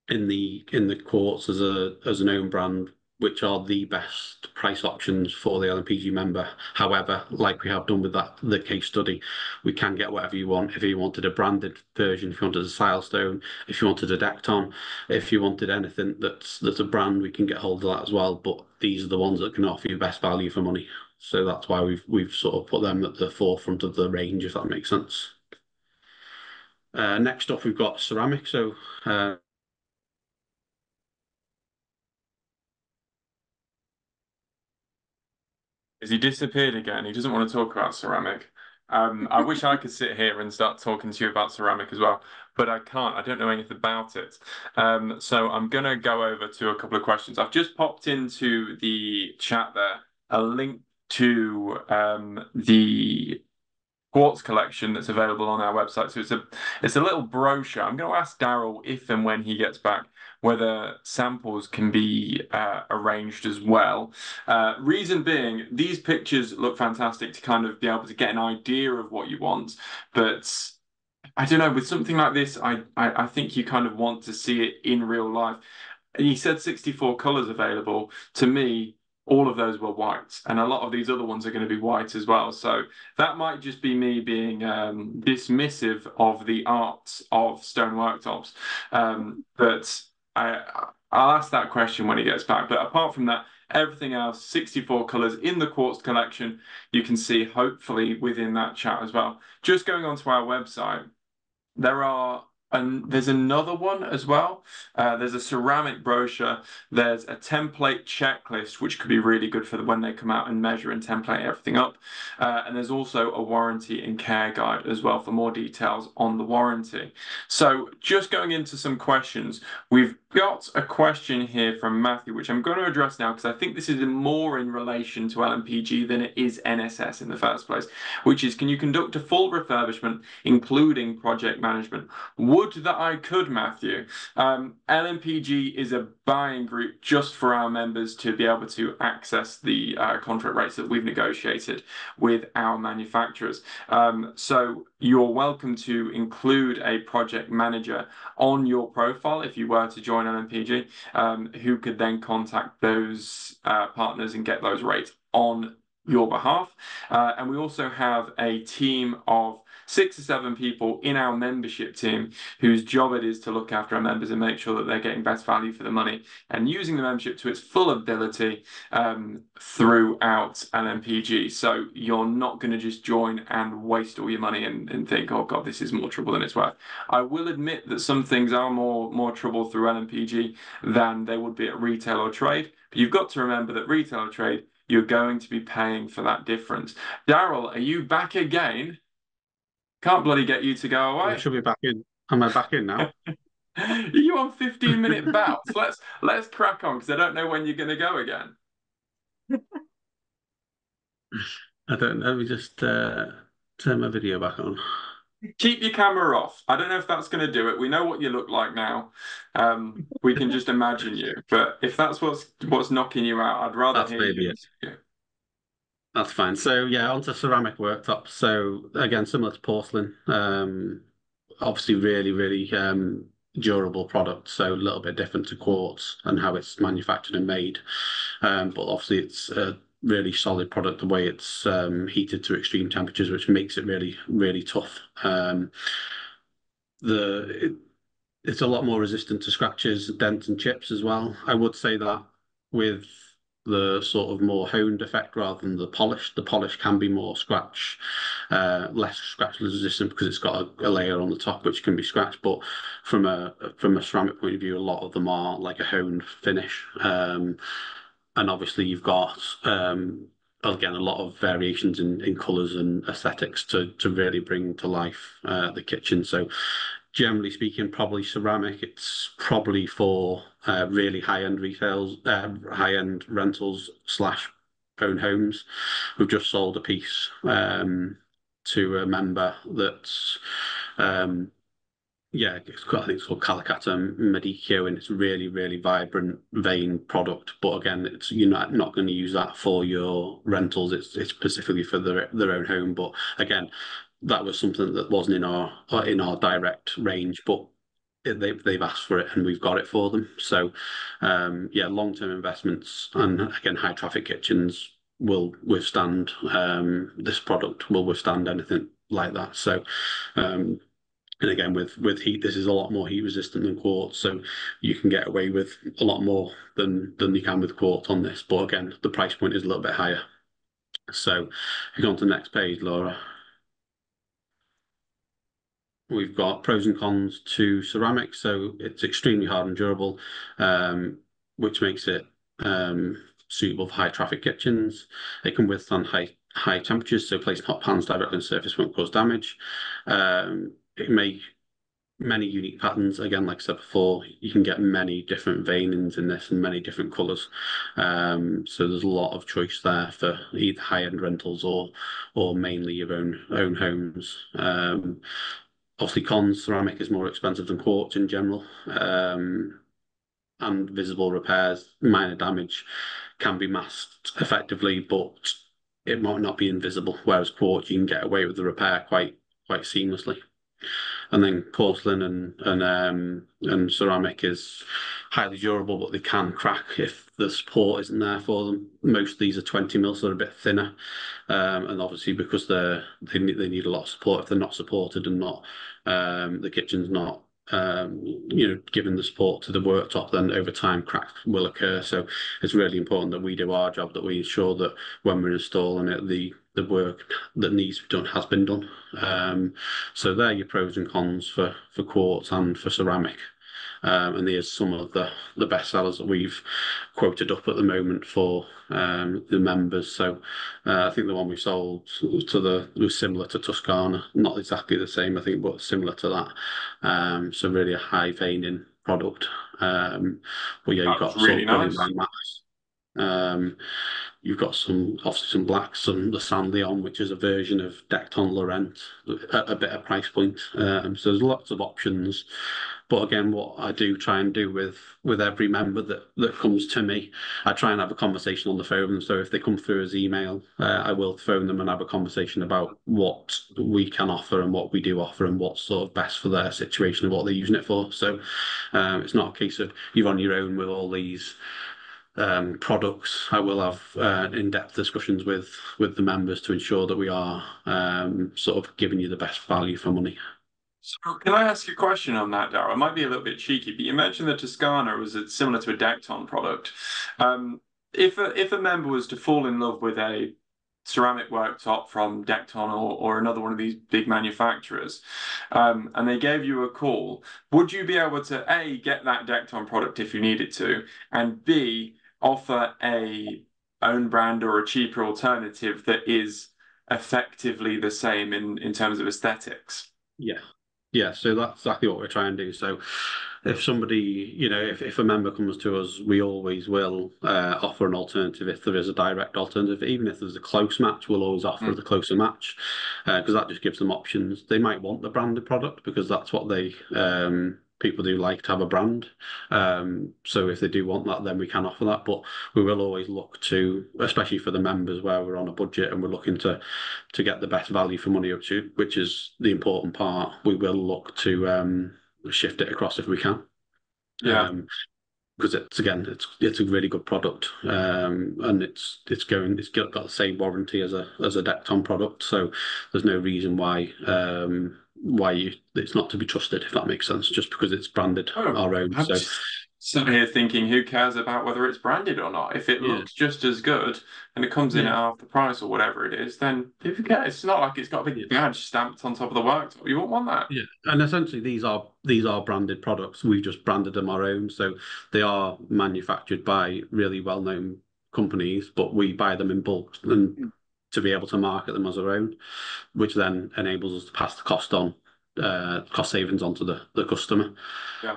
in the quartz as an own brand, which are the best price options for the LMPG member. However, like we have done with the case study, we can get whatever you want. If you wanted a branded version, if you wanted a Silestone, if you wanted a Decton, if you wanted anything that's a brand, we can get hold of that as well. But these are the ones that can offer you best value for money. So that's why we've sort of put them at the forefront of the range, if that makes sense. Next up, we've got ceramic. So Has he disappeared again? He doesn't want to talk about ceramic. I wish I could sit here and start talking to you about ceramic as well. but I can't. I don't know anything about it. So I'm going to go over to a couple of questions. I've just popped into the chat there a link to the quartz collection that's available on our website. So it's a little brochure. I'm going to ask Darryl if and when he gets back whether samples can be arranged as well. Reason being, these pictures look fantastic to kind of be able to get an idea of what you want, but I don't know, with something like this, I think you kind of want to see it in real life. He said 64 colors available. To me, all of those were white, and a lot of these other ones are going to be white as well. So that might just be me being dismissive of the art of stone worktops. But I'll ask that question when he gets back. But apart from that, everything else, 64 colors in the quartz collection, you can see hopefully within that chat as well. Just going onto our website, there's another one as well. There's a ceramic brochure. There's a template checklist, which could be really good for when they come out and measure and template everything up. And there's also a warranty and care guide as well for more details on the warranty. So just going into some questions, we've got a question here from Matthew, which I'm going to address now because I think this is more in relation to LMPG than it is NSS in the first place, which is, can you conduct a full refurbishment, including project management? Would that I could, Matthew. LMPG is a buying group just for our members to be able to access the contract rates that we've negotiated with our manufacturers. So you're welcome to include a project manager on your profile if you were to join LMPG, who could then contact those partners and get those rates on your behalf. And we also have a team of 6 or 7 people in our membership team whose job it is to look after our members and make sure that they're getting best value for the money and using the membership to its full ability throughout LMPG. So you're not going to just join and waste all your money and think, oh God, this is more trouble than it's worth. I will admit that some things are more trouble through LMPG than they would be at retail or trade. But you've got to remember that retail or trade, you're going to be paying for that difference. Darryl, are you back again? Can't bloody get you to go away. I should be back in. Am I back in now? Are you on 15-minute bouts? Let's crack on because I don't know when you're going to go again. I don't know. Let me just turn my video back on. Keep your camera off. I don't know if that's going to do it. We know what you look like now. We can just imagine you. But if that's what's knocking you out, I'd rather hear you. That's fine. So yeah, onto ceramic worktops. So again, similar to porcelain, obviously really durable product. So a little bit different to quartz and how it's manufactured and made. But obviously it's a really solid product the way it's heated to extreme temperatures, which makes it really tough. It's a lot more resistant to scratches, dents, and chips as well. I would say that with the sort of more honed effect rather than the polish. The polish can be more less scratch resistant because it's got a layer on the top which can be scratched. But from a ceramic point of view, a lot of them are like a honed finish. And obviously you've got again a lot of variations in colours and aesthetics to really bring to life the kitchen. So generally speaking, probably ceramic. It's probably for really high-end high-end rentals / own homes. We've just sold a piece to a member that's I think it's called Calicata Medicchio, and it's really vibrant vein product. But again, you're not going to use that for your rentals. It's specifically for their own home. But again, that was something that wasn't in our direct range, but they've asked for it and we've got it for them. So long-term investments and again high traffic kitchens will withstand this product will withstand anything like that. So and again with heat, this is a lot more heat resistant than quartz, so you can get away with a lot more than you can with quartz on this. But again, the price point is a little bit higher. So if you go on to the next page, Laura. We've got pros and cons to ceramic. So it's extremely hard and durable, which makes it suitable for high traffic kitchens. It can withstand high temperatures, so placing hot pans directly on the surface won't cause damage. It may many unique patterns. Again, like I said before, you can get many different veinings in this and many different colours. So there's a lot of choice there for either high-end rentals or mainly your own homes. Obviously, ceramic is more expensive than quartz in general. And visible repairs, minor damage can be masked effectively, but it might not be invisible. Whereas quartz, you can get away with the repair quite seamlessly. And then porcelain and ceramic is highly durable, but they can crack if the support isn't there for them. Most of these are 20 mil, so they're a bit thinner, and obviously because they need a lot of support. If they're not supported and not the kitchen's not given the support to the worktop, then over time cracks will occur. So it's really important that we do our job, that we ensure that when we're installing it, the work that needs to be done has been done. So they're your pros and cons for quartz and for ceramic. And there's some of the best sellers that we've quoted up at the moment for the members. So I think the one we sold was similar to Tuscana, not exactly the same, I think, but similar to that. So really a high veining product. But yeah, you've got really sort of nice. mattes. You've got obviously some blacks, the San Leon, which is a version of Decton Laurent at a better price point. So there's lots of options. But again, what I do try and do with every member that comes to me, I try and have a conversation on the phone. So if they come through as email, I will phone them and have a conversation about what we can offer and what we do offer and what's sort of best for their situation and what they're using it for. So it's not a case of you're on your own with all these products. I will have in-depth discussions with the members to ensure that we are sort of giving you the best value for money. So can I ask you a question on that, Darryl? It might be a little bit cheeky, but you mentioned that Toscana was similar to a Decton product. If a member was to fall in love with a ceramic worktop from Decton or another one of these big manufacturers, and they gave you a call, would you be able to A, get that Decton product if you needed to, and B, offer a own brand or a cheaper alternative that is effectively the same in terms of aesthetics? Yeah. Yeah, so that's exactly what we're trying to do. So if somebody, if a member comes to us, we always will offer an alternative if there is a direct alternative. Even if there's a close match, we'll always offer the closer match because that just gives them options. They might want the branded product because that's what people do like to have a brand. So if they do want that, then we can offer that. But we will always look to, especially for the members where we're on a budget and we're looking to get the best value for money up to, which is the important part. We will look to shift it across if we can. Yeah. Because it's a really good product, and it's got the same warranty as a Decton product. So there's no reason why it's not to be trusted, if that makes sense, just because it's branded our own. I'm just sitting here thinking, who cares about whether it's branded or not? If it looks just as good and it comes in at half the price or whatever it is, then who cares? It's not like it's got a big badge stamped on top of the worktop. You won't want that. Yeah, and essentially these are branded products. We've just branded them our own, so they are manufactured by really well-known companies, but we buy them in bulk and to be able to market them as our own, which then enables us to pass the cost savings onto the customer. Yeah.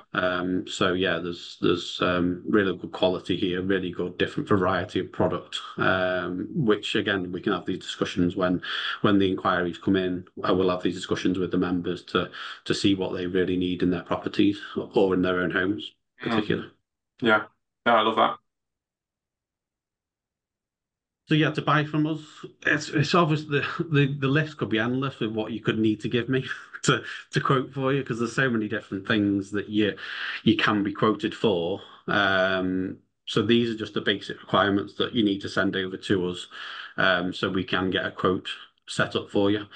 So yeah, there's really good quality here, really good different variety of product, which again we can have these discussions when the inquiries come in. I will have these discussions with the members to see what they really need in their properties or in their own homes, particularly. Yeah, I love that. So yeah, to buy from us, it's obvious the list could be endless with what you could need to give me to quote for you because there's so many different things that you can be quoted for. So these are just the basic requirements that you need to send over to us, so we can get a quote set up for you.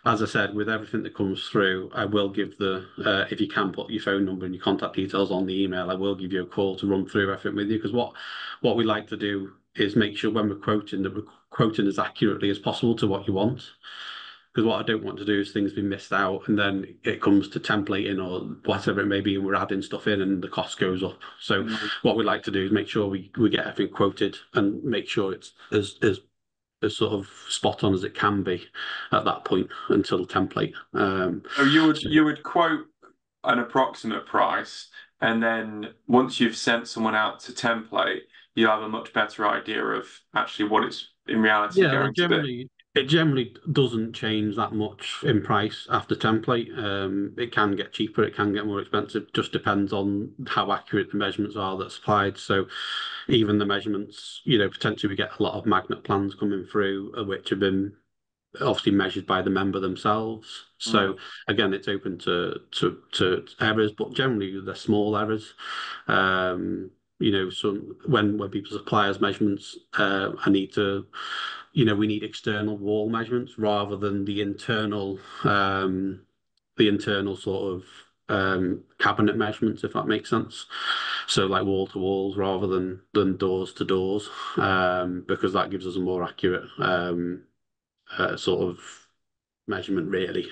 As I said, with everything that comes through, I will give if you can put your phone number and your contact details on the email, I will give you a call to run through everything with you because what we like to do is make sure when we're quoting that we're quoting as accurately as possible to what you want. Because what I don't want to do is things be missed out and then it comes to templating or whatever it may be and we're adding stuff in and the cost goes up. So what we like to do is make sure we get everything quoted and make sure it's as sort of spot on as it can be at that point until the template. So you would quote an approximate price, and then once you've sent someone out to template, you have a much better idea of actually what it's in reality Yeah, going to be. it generally doesn't change that much in price after template. It can get cheaper, it can get more expensive. Just depends on how accurate the measurements are that's applied. So even the measurements, potentially we get a lot of magnet plans coming through, which have been obviously measured by the member themselves. So again, it's open to errors, but generally they're small errors. So when people supply us measurements, I need to, we need external wall measurements rather than the internal sort of cabinet measurements, if that makes sense. So like wall to walls rather than doors to doors, because that gives us a more accurate sort of measurement, really.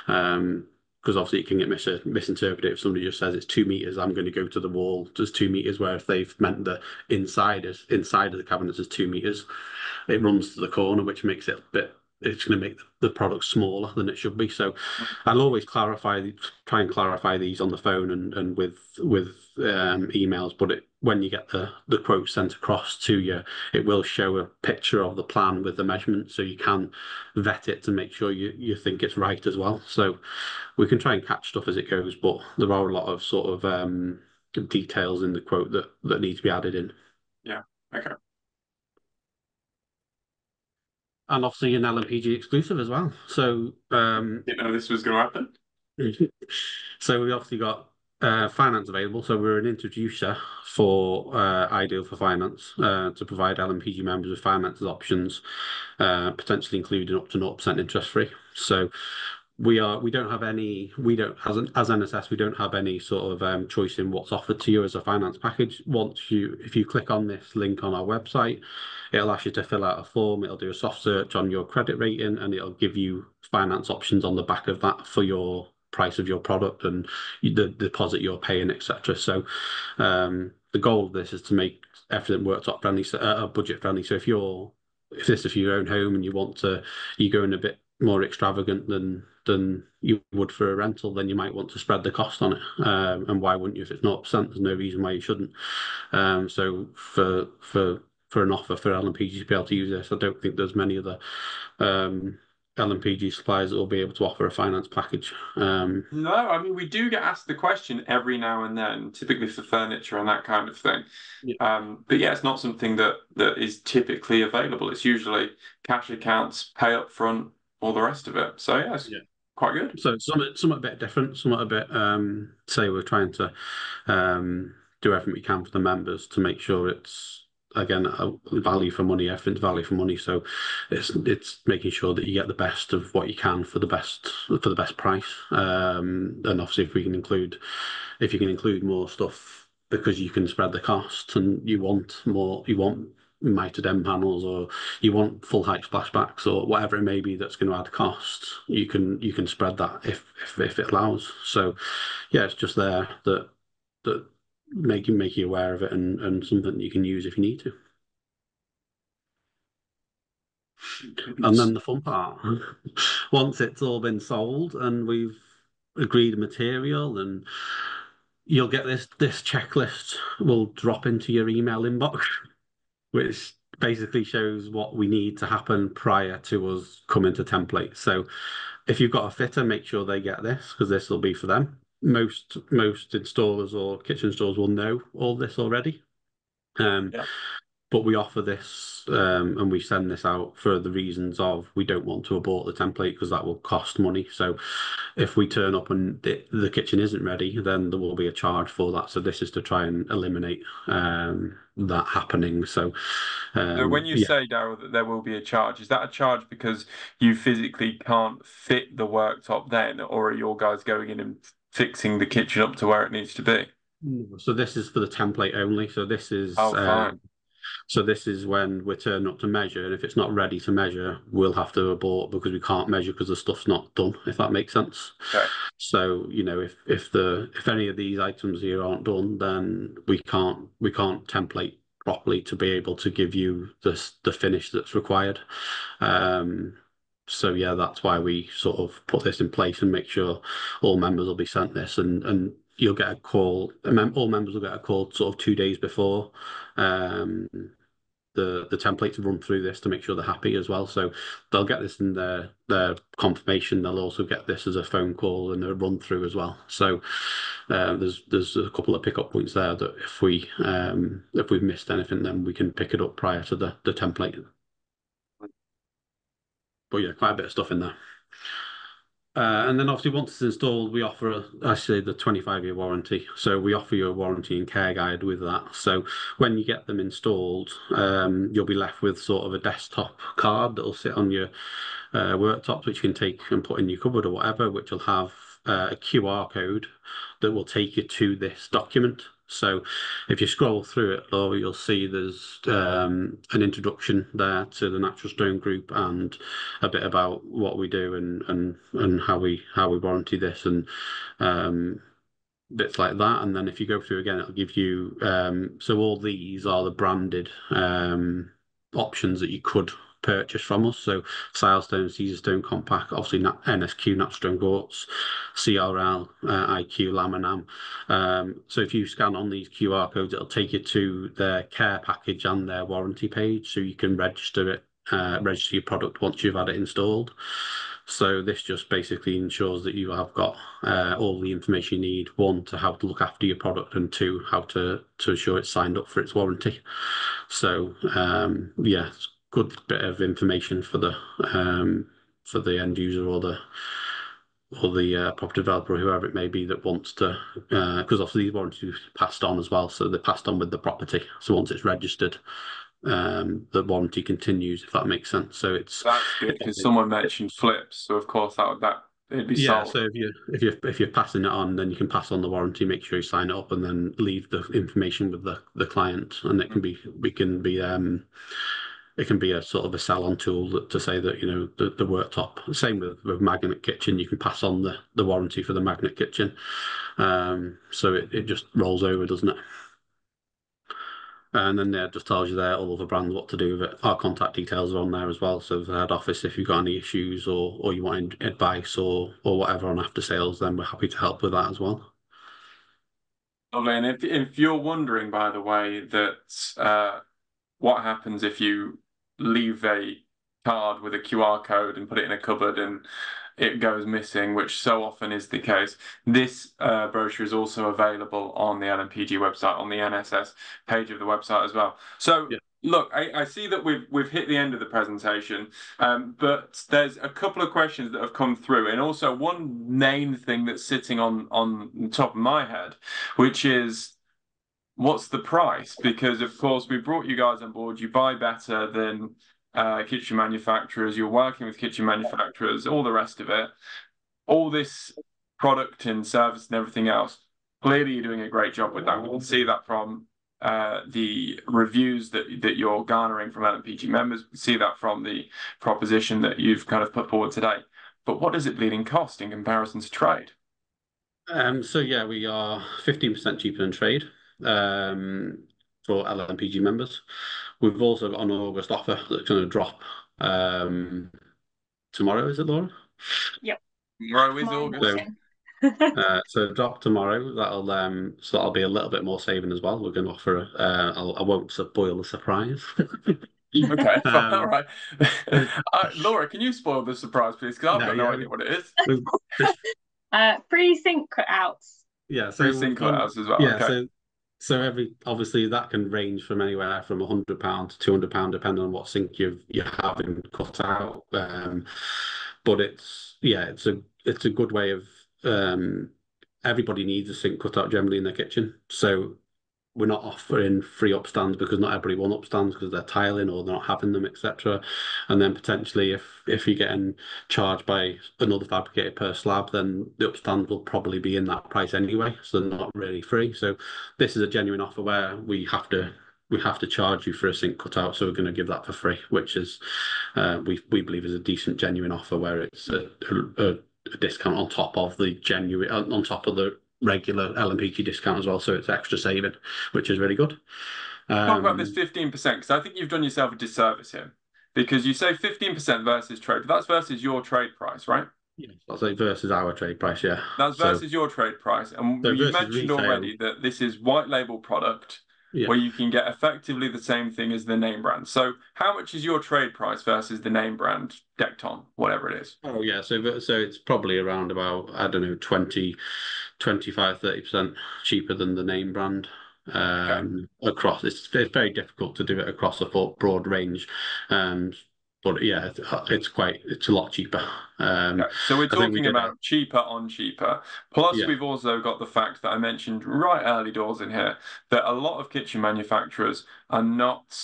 Because obviously it can get misinterpreted if somebody just says it's 2 meters, I'm going to go to the wall, just 2 meters, where if they've meant the inside of the cabinets is 2 meters, it runs to the corner, which makes it a bit, it's going to make the product smaller than it should be. So I'll always try and clarify these on the phone and with emails, but when you get the quote sent across to you, it will show a picture of the plan with the measurements, so you can vet it to make sure you think it's right as well. So we can try and catch stuff as it goes, but there are a lot of sort of details in the quote that need to be added in. Yeah. Okay. And obviously an LMPG exclusive as well. So Didn't know this was going to happen. so we obviously got finance available. So we're an introducer for Ideal for Finance to provide LMPG members with finance options, potentially including up to 0% interest free. So we don't have any, as NSS, we don't have any sort of choice in what's offered to you as a finance package. If you click on this link on our website, it'll ask you to fill out a form. It'll do a soft search on your credit rating, and it'll give you finance options on the back of that for your price of your product and the deposit you're paying, etc. So the goal of this is to make everything worktop friendly, budget friendly. So if this is for your own home and you go in a bit more extravagant than you would for a rental, then you might want to spread the cost on it. And why wouldn't you? If it's 0%, there's no reason why you shouldn't. So for an offer for LMPG to be able to use this, I don't think there's many other LMPG suppliers that will be able to offer a finance package. No, I mean, we do get asked the question every now and then, typically for furniture and that kind of thing. Yeah. But yeah, it's not something that is typically available. It's usually cash accounts, pay up front, all the rest of it. So yeah, it's quite good. So somewhat a bit different, somewhat a bit, say we're trying to do everything we can for the members to make sure it's, again, a value for money, everything's value for money. So it's making sure that you get the best of what you can for the best price. And obviously if you can include more stuff because you can spread the cost and you want mitered end panels, or you want full height splashbacks, or whatever it may be that's going to add cost, you can spread that if it allows. So yeah, it's just there that make you aware of it and something that you can use if you need to. And then the fun part, once it's all been sold and we've agreed material, and you'll get this checklist will drop into your email inbox, which basically shows what we need to happen prior to us coming to template. So if you've got a fitter, make sure they get this, because this will be for them. Most installers or kitchen stores will know all this already. But we offer this and we send this out for the reasons of we don't want to abort the template because that will cost money. So if we turn up and the kitchen isn't ready, then there will be a charge for that. So this is to try and eliminate that happening. So when you say, Darryl, that there will be a charge, is that a charge because you physically can't fit the worktop then, or are your guys going in and fixing the kitchen up to where it needs to be? So this is for the template only. So this is fine. So this is when we're turning up to measure, and if it's not ready to measure, we'll have to abort because we can't measure because the stuff's not done, if that makes sense. Okay. So, if any of these items here aren't done, then we can't template properly to be able to give you the finish that's required. So yeah, that's why we sort of put this in place and make sure all members will be sent this, and you'll get a call. All members will get a call sort of 2 days before um, the template to run through this to make sure they're happy as well. So they'll get this in their confirmation. They'll also get this as a phone call and a run through as well. So there's a couple of pickup points there that if we've missed anything, then we can pick it up prior to the template. But yeah, quite a bit of stuff in there. And then obviously once it's installed, we offer actually the 25-year warranty. So we offer you a warranty and care guide with that. So when you get them installed, you'll be left with sort of a desktop card that'll sit on your worktops, which you can take and put in your cupboard or whatever, which will have a QR code that will take you to this document. So if you scroll through it, though, you'll see there's an introduction there to the Natural Stone Group and a bit about what we do and how we warranty this and bits like that. And then if you go through again, it'll give you so all these are the branded options that you could purchase from us. So Silestone, Caesar Stone Compact, obviously NSQ, Natural Stone Quartz, CRL, IQ, Laminam. So if you scan on these QR codes, it'll take you to their care package and their warranty page, so you can register it, register your product once you've had it installed. So this just basically ensures that you have got all the information you need, one, to how to look after your product, and two, how to ensure it's signed up for its warranty. So yeah, it's a good bit of information for the end user or the property developer or whoever it may be that wants to, because obviously these warranties are passed on as well, so they're passed on with the property. So once it's registered, the warranty continues, if that makes sense. So it's That's good, because someone mentioned flips, so of course it'd be yeah. sold. So if you're passing it on, then you can pass on the warranty, make sure you sign it up, and then leave the information with the client, and it can be it can be a sort of a sell-on tool to say that, you know, the worktop. Same with magnet kitchen, you can pass on the warranty for the magnet kitchen. So it just rolls over, doesn't it? And then it just tells you there all of the brands what to do with it. Our contact details are on there as well. So the head office, if you've got any issues or you want advice or whatever on after sales, then we're happy to help with that as well. Lovely. And if you're wondering, by the way, that what happens if you leave a card with a QR code and put it in a cupboard and it goes missing, which so often is the case, this brochure is also available on the LMPG website, on the NSS page of the website as well. So yeah. Look, I see that we've hit the end of the presentation, but there's a couple of questions that have come through, and also one main thing that's sitting on the top of my head, which is, what's the price? Because of course we brought you guys on board. You buy better than kitchen manufacturers. You're working with kitchen manufacturers, all the rest of it. All this product and service and everything else. Clearly, you're doing a great job with that. We can see that from the reviews that you're garnering from LMPG members. We see that from the proposition that you've kind of put forward today. But what does it bleeding cost in comparison to trade? So yeah, we are 15% cheaper than trade. For LMPG members. We've also got an August offer that's going to drop tomorrow, is it, Laura? Yep. Tomorrow is August. So drop tomorrow. That'll be a little bit more saving as well. We're going to offer I won't spoil the surprise. Okay, all right. Laura, can you spoil the surprise, please? Because I've got no idea what it is. Free sink cutouts. Yeah, free sink cutouts as well. Yeah, okay. So obviously that can range from anywhere from £100 to £200, depending on what sink you're having cut out. But it's a good way of everybody needs a sink cut out generally in their kitchen. So we're not offering free upstands because not everybody wants upstands because they're tiling or they're not having them, etc. And then potentially if you're getting charged by another fabricator per slab, then the upstand will probably be in that price anyway, so they're not really free. So this is a genuine offer where we have to charge you for a sink cutout, so we're going to give that for free, which is we believe is a decent genuine offer where it's a discount on top of the regular LMPG discount as well, so it's extra saving, which is really good. Talk about this 15%, because I think you've done yourself a disservice here. because you say 15% versus trade, but that's versus your trade price, right? Yes, that's like versus our trade price, yeah. That's So versus your trade price. And so you've versus mentioned retail, already that this is white label product yeah. where you can get effectively the same thing as the name brand. So how much is your trade price versus the name brand Decton, whatever it is? Oh yeah, so it's probably around about, I don't know, 25-30% cheaper than the name brand. Okay. Across it's very difficult to do it across a broad range. But yeah, it's a lot cheaper. Okay. So we're I think we talking did a about cheaper on cheaper. Plus, yeah, we've also got the fact that I mentioned right early doors in here that a lot of kitchen manufacturers are not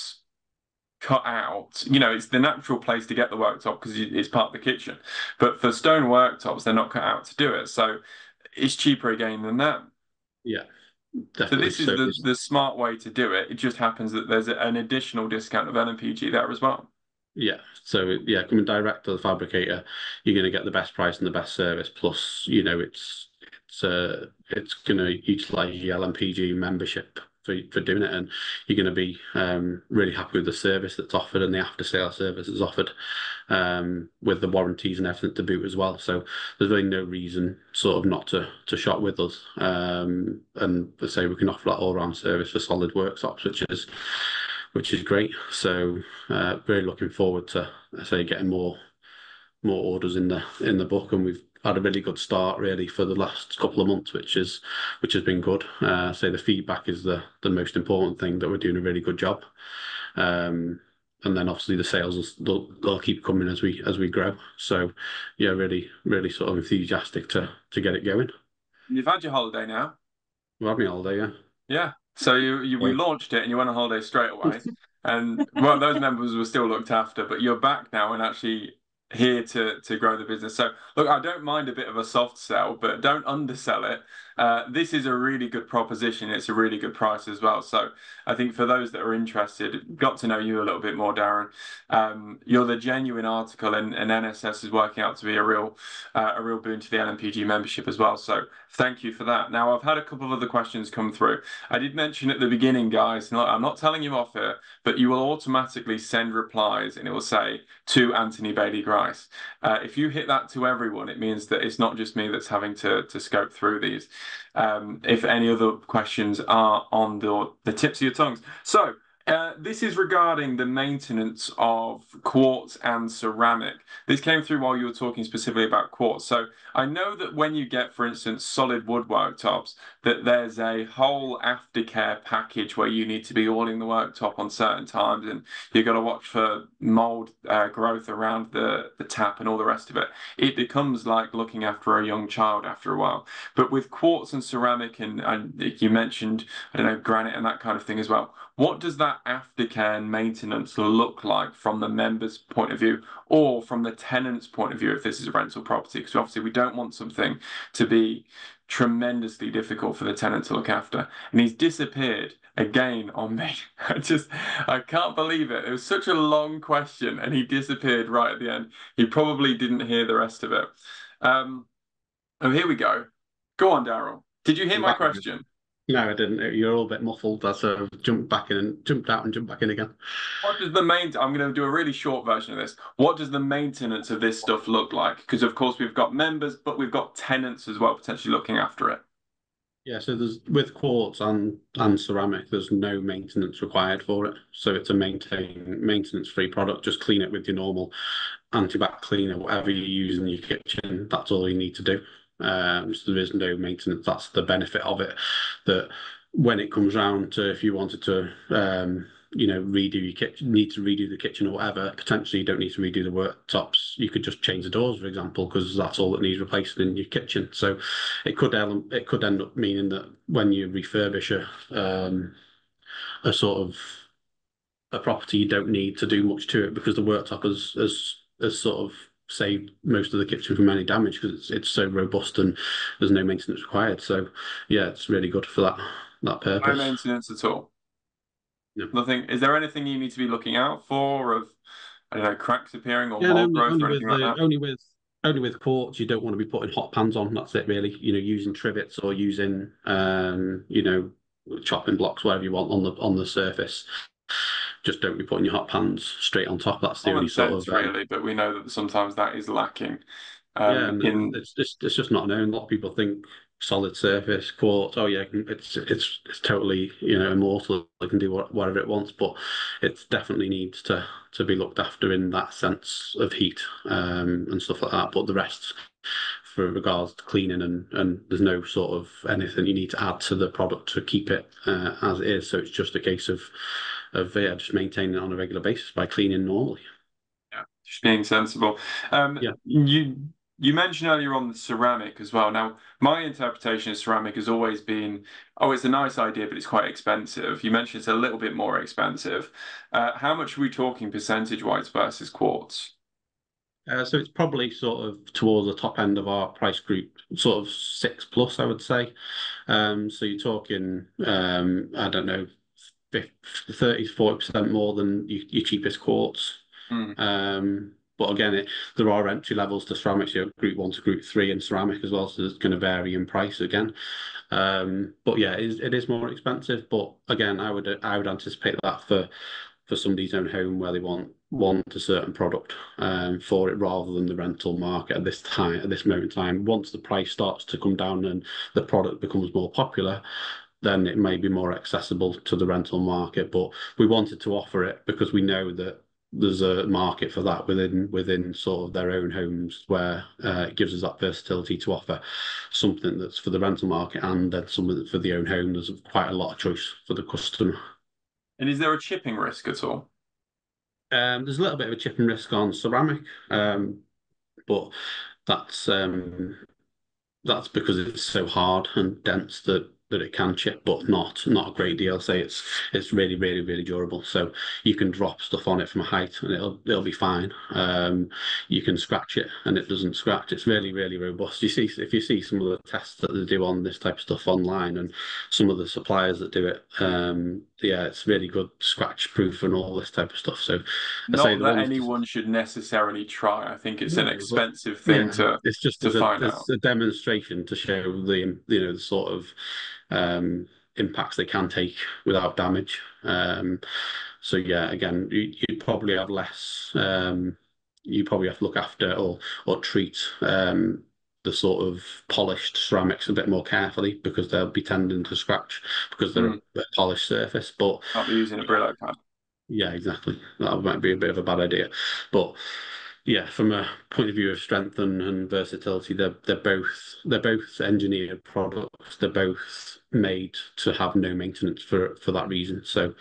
cut out. You know, it's the natural place to get the worktop because it's part of the kitchen. But for stone worktops, they're not cut out to do it. So it's cheaper again than that. yeah, So definitely. this is So the smart way to do it. It just happens that there's an additional discount of LMPG there as well. yeah, so yeah, coming direct to the fabricator, you're going to get the best price and the best service. Plus, it's going to utilize your LMPG membership for doing it, and you're going to be really happy with the service that's offered and the after sale service that's offered, with the warranties and everything to boot as well. So there's really no reason sort of not to shop with us. And let's say we can offer that all round service for solid worktops, which is great. So really looking forward to, I say, getting more orders in the book, and we've had a really good start really for the last couple of months, which has been good. So the feedback is the most important thing, that we're doing a really good job. And then obviously the sales they'll keep coming as we grow. So yeah, really sort of enthusiastic to get it going. You've had your holiday now. We're having a holiday, yeah. Yeah. So we launched it and you went on holiday straight away. And well, those members were still looked after, but you're back now and actually here to grow the business. So look, I don't mind a bit of a soft sell, but don't undersell it. This is a really good proposition. It's a really good price as well. So I think for those that are interested, got to know you a little bit more, Darren. You're the genuine article, and NSS is working out to be a real boon to the LMPG membership as well. So thank you for that. Now I've had a couple of other questions come through. I did mention at the beginning, guys, and I'm not telling you off here, but you will automatically send replies, and it will say to Anthony Bailey Grice. If you hit that to everyone, it means that it's not just me that's having to scope through these. If any other questions are on the tips of your tongues. So this is regarding the maintenance of quartz and ceramic. This came through while you were talking specifically about quartz. So I know that when you get, for instance, solid wood worktops, that there's a whole aftercare package where you need to be oiling the worktop on certain times, and you've got to watch for mold growth around the tap and all the rest of it. It becomes like looking after a young child after a while. But with quartz and ceramic, and you mentioned, I don't know, granite and that kind of thing as well, what does that aftercare and maintenance look like from the member's point of view, or from the tenant's point of view if this is a rental property? Because obviously we don't want something to be tremendously difficult for the tenant to look after. And he's disappeared again on me. I can't believe it. It was such a long question and he disappeared right at the end. He probably didn't hear the rest of it. Oh, here we go. Go on, Darryl. Did you hear my question? No, I didn't. You're all a bit muffled. I sort of jumped back in and jumped out and jumped back in again. What does I'm going to do a really short version of this. What does the maintenance of this stuff look like? Because of course we've got members, but we've got tenants as well, potentially looking after it. Yeah, so there's with quartz and ceramic, there's no maintenance required for it. So it's a maintenance-free product. Just clean it with your normal anti-bac cleaner, whatever you use in your kitchen. That's all you need to do. So there is no maintenance. That's the benefit of it. That when it comes round to, if you wanted to, redo your kitchen, need to redo the kitchen or whatever, potentially you don't need to redo the worktops. You could just change the doors, for example, because that's all that needs replacing in your kitchen. So it could end up meaning that when you refurbish a sort of a property, you don't need to do much to it because the worktop has sort of saved most of the kitchen from any damage because it's so robust and there's no maintenance required. So yeah, it's really good for that purpose. No maintenance at all. No. Nothing. Is there anything you need to be looking out for of, I don't know, cracks appearing or mold growth or anything like that? Only with quartz, you don't want to be putting hot pans on. That's it, really. Using trivets or using chopping blocks, whatever you want on the surface. just don't be putting your hot pans straight on top. That's the Common only sort of sense, really, but we know that sometimes that is lacking. yeah, and In it's just not known. A lot of people think solid surface quartz. Oh yeah, it's totally immortal. It can do whatever it wants, but it definitely needs to be looked after in that sense of heat and stuff like that. But the rest, for regards to cleaning and there's no sort of anything you need to add to the product to keep it as it is. So it's just a case of yeah, just maintaining it on a regular basis by cleaning normally. Yeah, just being sensible. Yeah. You mentioned earlier on the ceramic as well. Now, my interpretation of ceramic has always been, oh, it's a nice idea, but it's quite expensive. You mentioned it's a little bit more expensive. How much are we talking percentage-wise versus quartz? So it's probably sort of towards the top end of our price group, sort of 6+, I would say. So you're talking, I don't know, 30 to 40% more than your cheapest quartz. But again, there are entry levels to ceramics, group 1 to group 3 in ceramic as well, so it's going to vary in price again. But yeah, it is more expensive. But again, I would anticipate that for somebody's own home where they want a certain product for it rather than the rental market at this moment in time. Once the price starts to come down and the product becomes more popular, then it may be more accessible to the rental market. But we wanted to offer it because we know that there's a market for that within sort of their own homes where it gives us that versatility to offer something that's for the rental market and then something that's for the own home. There's quite a lot of choice for the customer. And is there a chipping risk at all? There's a little bit of a chipping risk on ceramic, but that's because it's so hard and dense that it can chip, but not a great deal. Say it's really, really, really durable. So you can drop stuff on it from a height and it'll be fine. You can scratch it and it doesn't scratch. It's really, really robust. If you see some of the tests that they do on this type of stuff online and some of the suppliers that do it, yeah, it's really good, scratch proof and all this type of stuff. So Not that anyone should necessarily try. I think it's an expensive thing it's just to find out. It's a demonstration to show the sort of impacts they can take without damage. So yeah, again, you'd probably have less. You probably have to look after or treat the sort of polished ceramics a bit more carefully because they'll be tending to scratch because they're a polished surface. But not be using a Brillo pad. Yeah, exactly. That might be a bit of a bad idea, but yeah, from a point of view of strength and versatility, they're both engineered products. They're both made to have no maintenance for that reason. So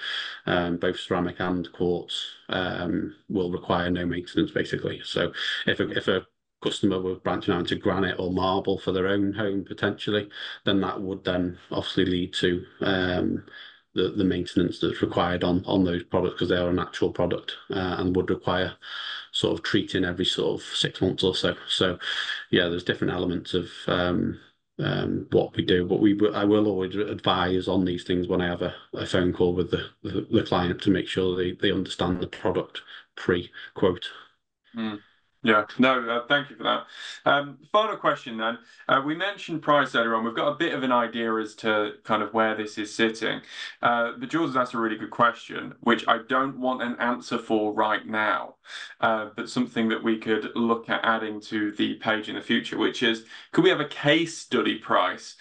both ceramic and quartz will require no maintenance basically. So if a customer were branching out into granite or marble for their own home potentially, then that would then obviously lead to the maintenance that's required on those products because they are an actual product and would require sort of treating every sort of 6 months or so. So yeah, there's different elements of what we do, but I will always advise on these things when I have a phone call with the client to make sure they understand the product pre-quote. Yeah, no, thank you for that. Final question then. We mentioned price earlier on. We've got a bit of an idea as to kind of where this is sitting. But Jules has asked a really good question, which I don't want an answer for right now, but something that we could look at adding to the page in the future, which is, could we have a case study price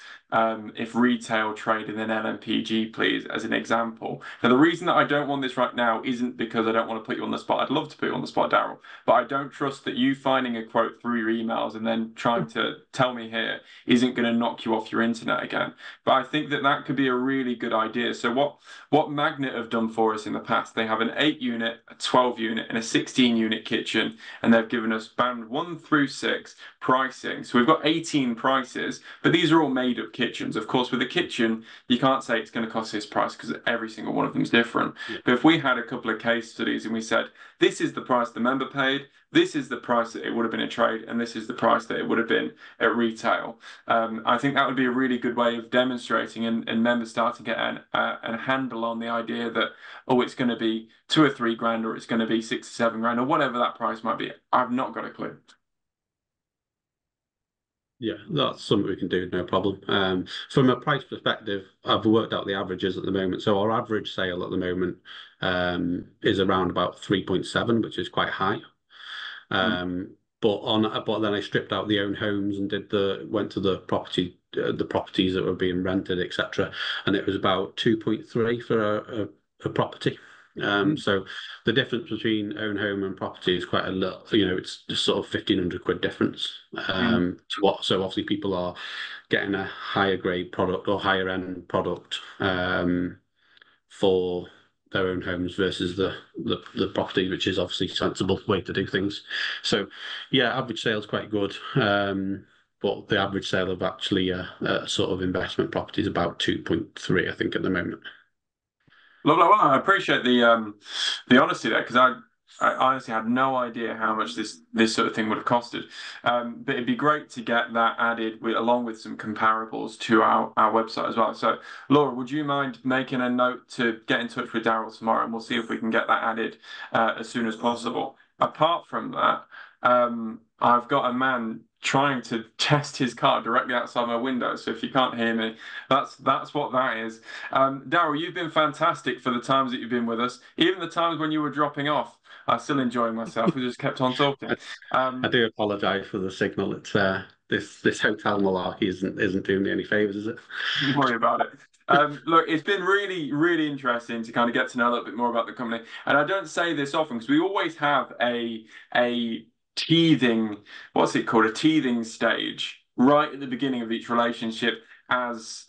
if retail traded in LMPG, please, as an example. Now, the reason that I don't want this right now isn't because I don't want to put you on the spot. I'd love to put you on the spot, Darryl, but I don't trust that you finding a quote through your emails and then trying to tell me here isn't going to knock you off your internet again. But I think that could be a really good idea. So what Magnet have done for us in the past, they have an 8-unit, a 12-unit, and a 16-unit kitchen, and they've given us band 1 through 6 pricing. So we've got 18 prices, but these are all made up kitchens. Of course, with a kitchen, you can't say it's going to cost this price because every single one of them is different. Yeah. But if we had a couple of case studies and we said, this is the price the member paid, this is the price that it would have been in trade, and this is the price that it would have been at retail. I think that would be a really good way of demonstrating and members start to get a handle on the idea that, oh, it's going to be 2 or 3 grand, or it's going to be 6 or 7 grand, or whatever that price might be. I've not got a clue. Yeah, that's something we can do, no problem. From a price perspective, I've worked out the averages at the moment. So our average sale at the moment is around about 3.7, which is quite high. But then I stripped out the own homes and went to the properties that were being rented, etc. And it was about 2.3 for a property. So the difference between own home and property is quite a lot. It's just sort of 1,500 quid difference. So obviously people are getting a higher grade product or higher end product for their own homes versus the property, which is obviously a sensible way to do things. So yeah, average sale's quite good. But the average sale of actually a sort of investment property is about 2.3, I think, at the moment. Lovely. Well, I appreciate the honesty there, because I honestly had no idea how much this sort of thing would have costed. But it'd be great to get that added along with some comparables to our website as well. So, Laura, would you mind making a note to get in touch with Darryl tomorrow, and we'll see if we can get that added as soon as possible. Apart from that, I've got a man trying to test his car directly outside my window. So if you can't hear me, that's what that is. Darryl, you've been fantastic for the times that you've been with us. Even the times when you were dropping off, I'm still enjoying myself. We just kept on talking. I do apologise for the signal. It's this hotel malarkey isn't doing me any favours, is it? Don't worry about it. Look, it's been really, really interesting to kind of get to know a little bit more about the company. And I don't say this often because we always have a teething, what's it called? A teething stage right at the beginning of each relationship as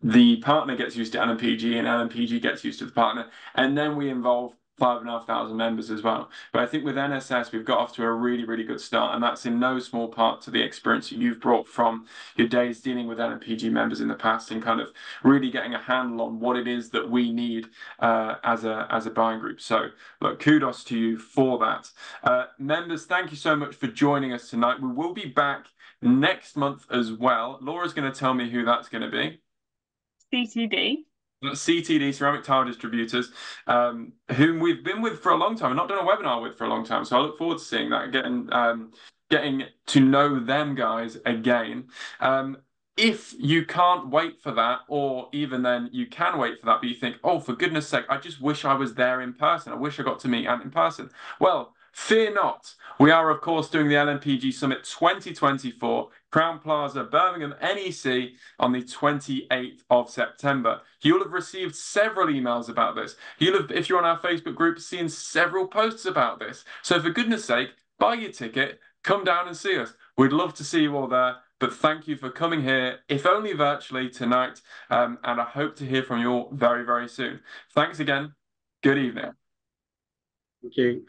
the partner gets used to LMPG and LMPG gets used to the partner. And then we involve 5,500 members as well. But I think with NSS, we've got off to a really, really good start. And that's in no small part to the experience that you've brought from your days dealing with LMPG members in the past and kind of really getting a handle on what it is that we need as a buying group. So look, kudos to you for that. Members, thank you so much for joining us tonight. We will be back next month as well. Laura's going to tell me who that's going to be. CTD. CTD, Ceramic Tile Distributors, whom we've been with for a long time and not done a webinar with for a long time. So I look forward to seeing that, getting to know them guys again. If you can't wait for that, or even then you can wait for that, but you think, oh, for goodness sake, I just wish I was there in person. I wish I got to meet Ant in person. Well, fear not. We are, of course, doing the LMPG Summit 2024, Crown Plaza, Birmingham, NEC, on the 28th of September. You'll have received several emails about this. You'll have, if you're on our Facebook group, seen several posts about this. So for goodness sake, buy your ticket, come down and see us. We'd love to see you all there. But thank you for coming here, if only virtually, tonight. And I hope to hear from you all very, very soon. Thanks again. Good evening. Thank you.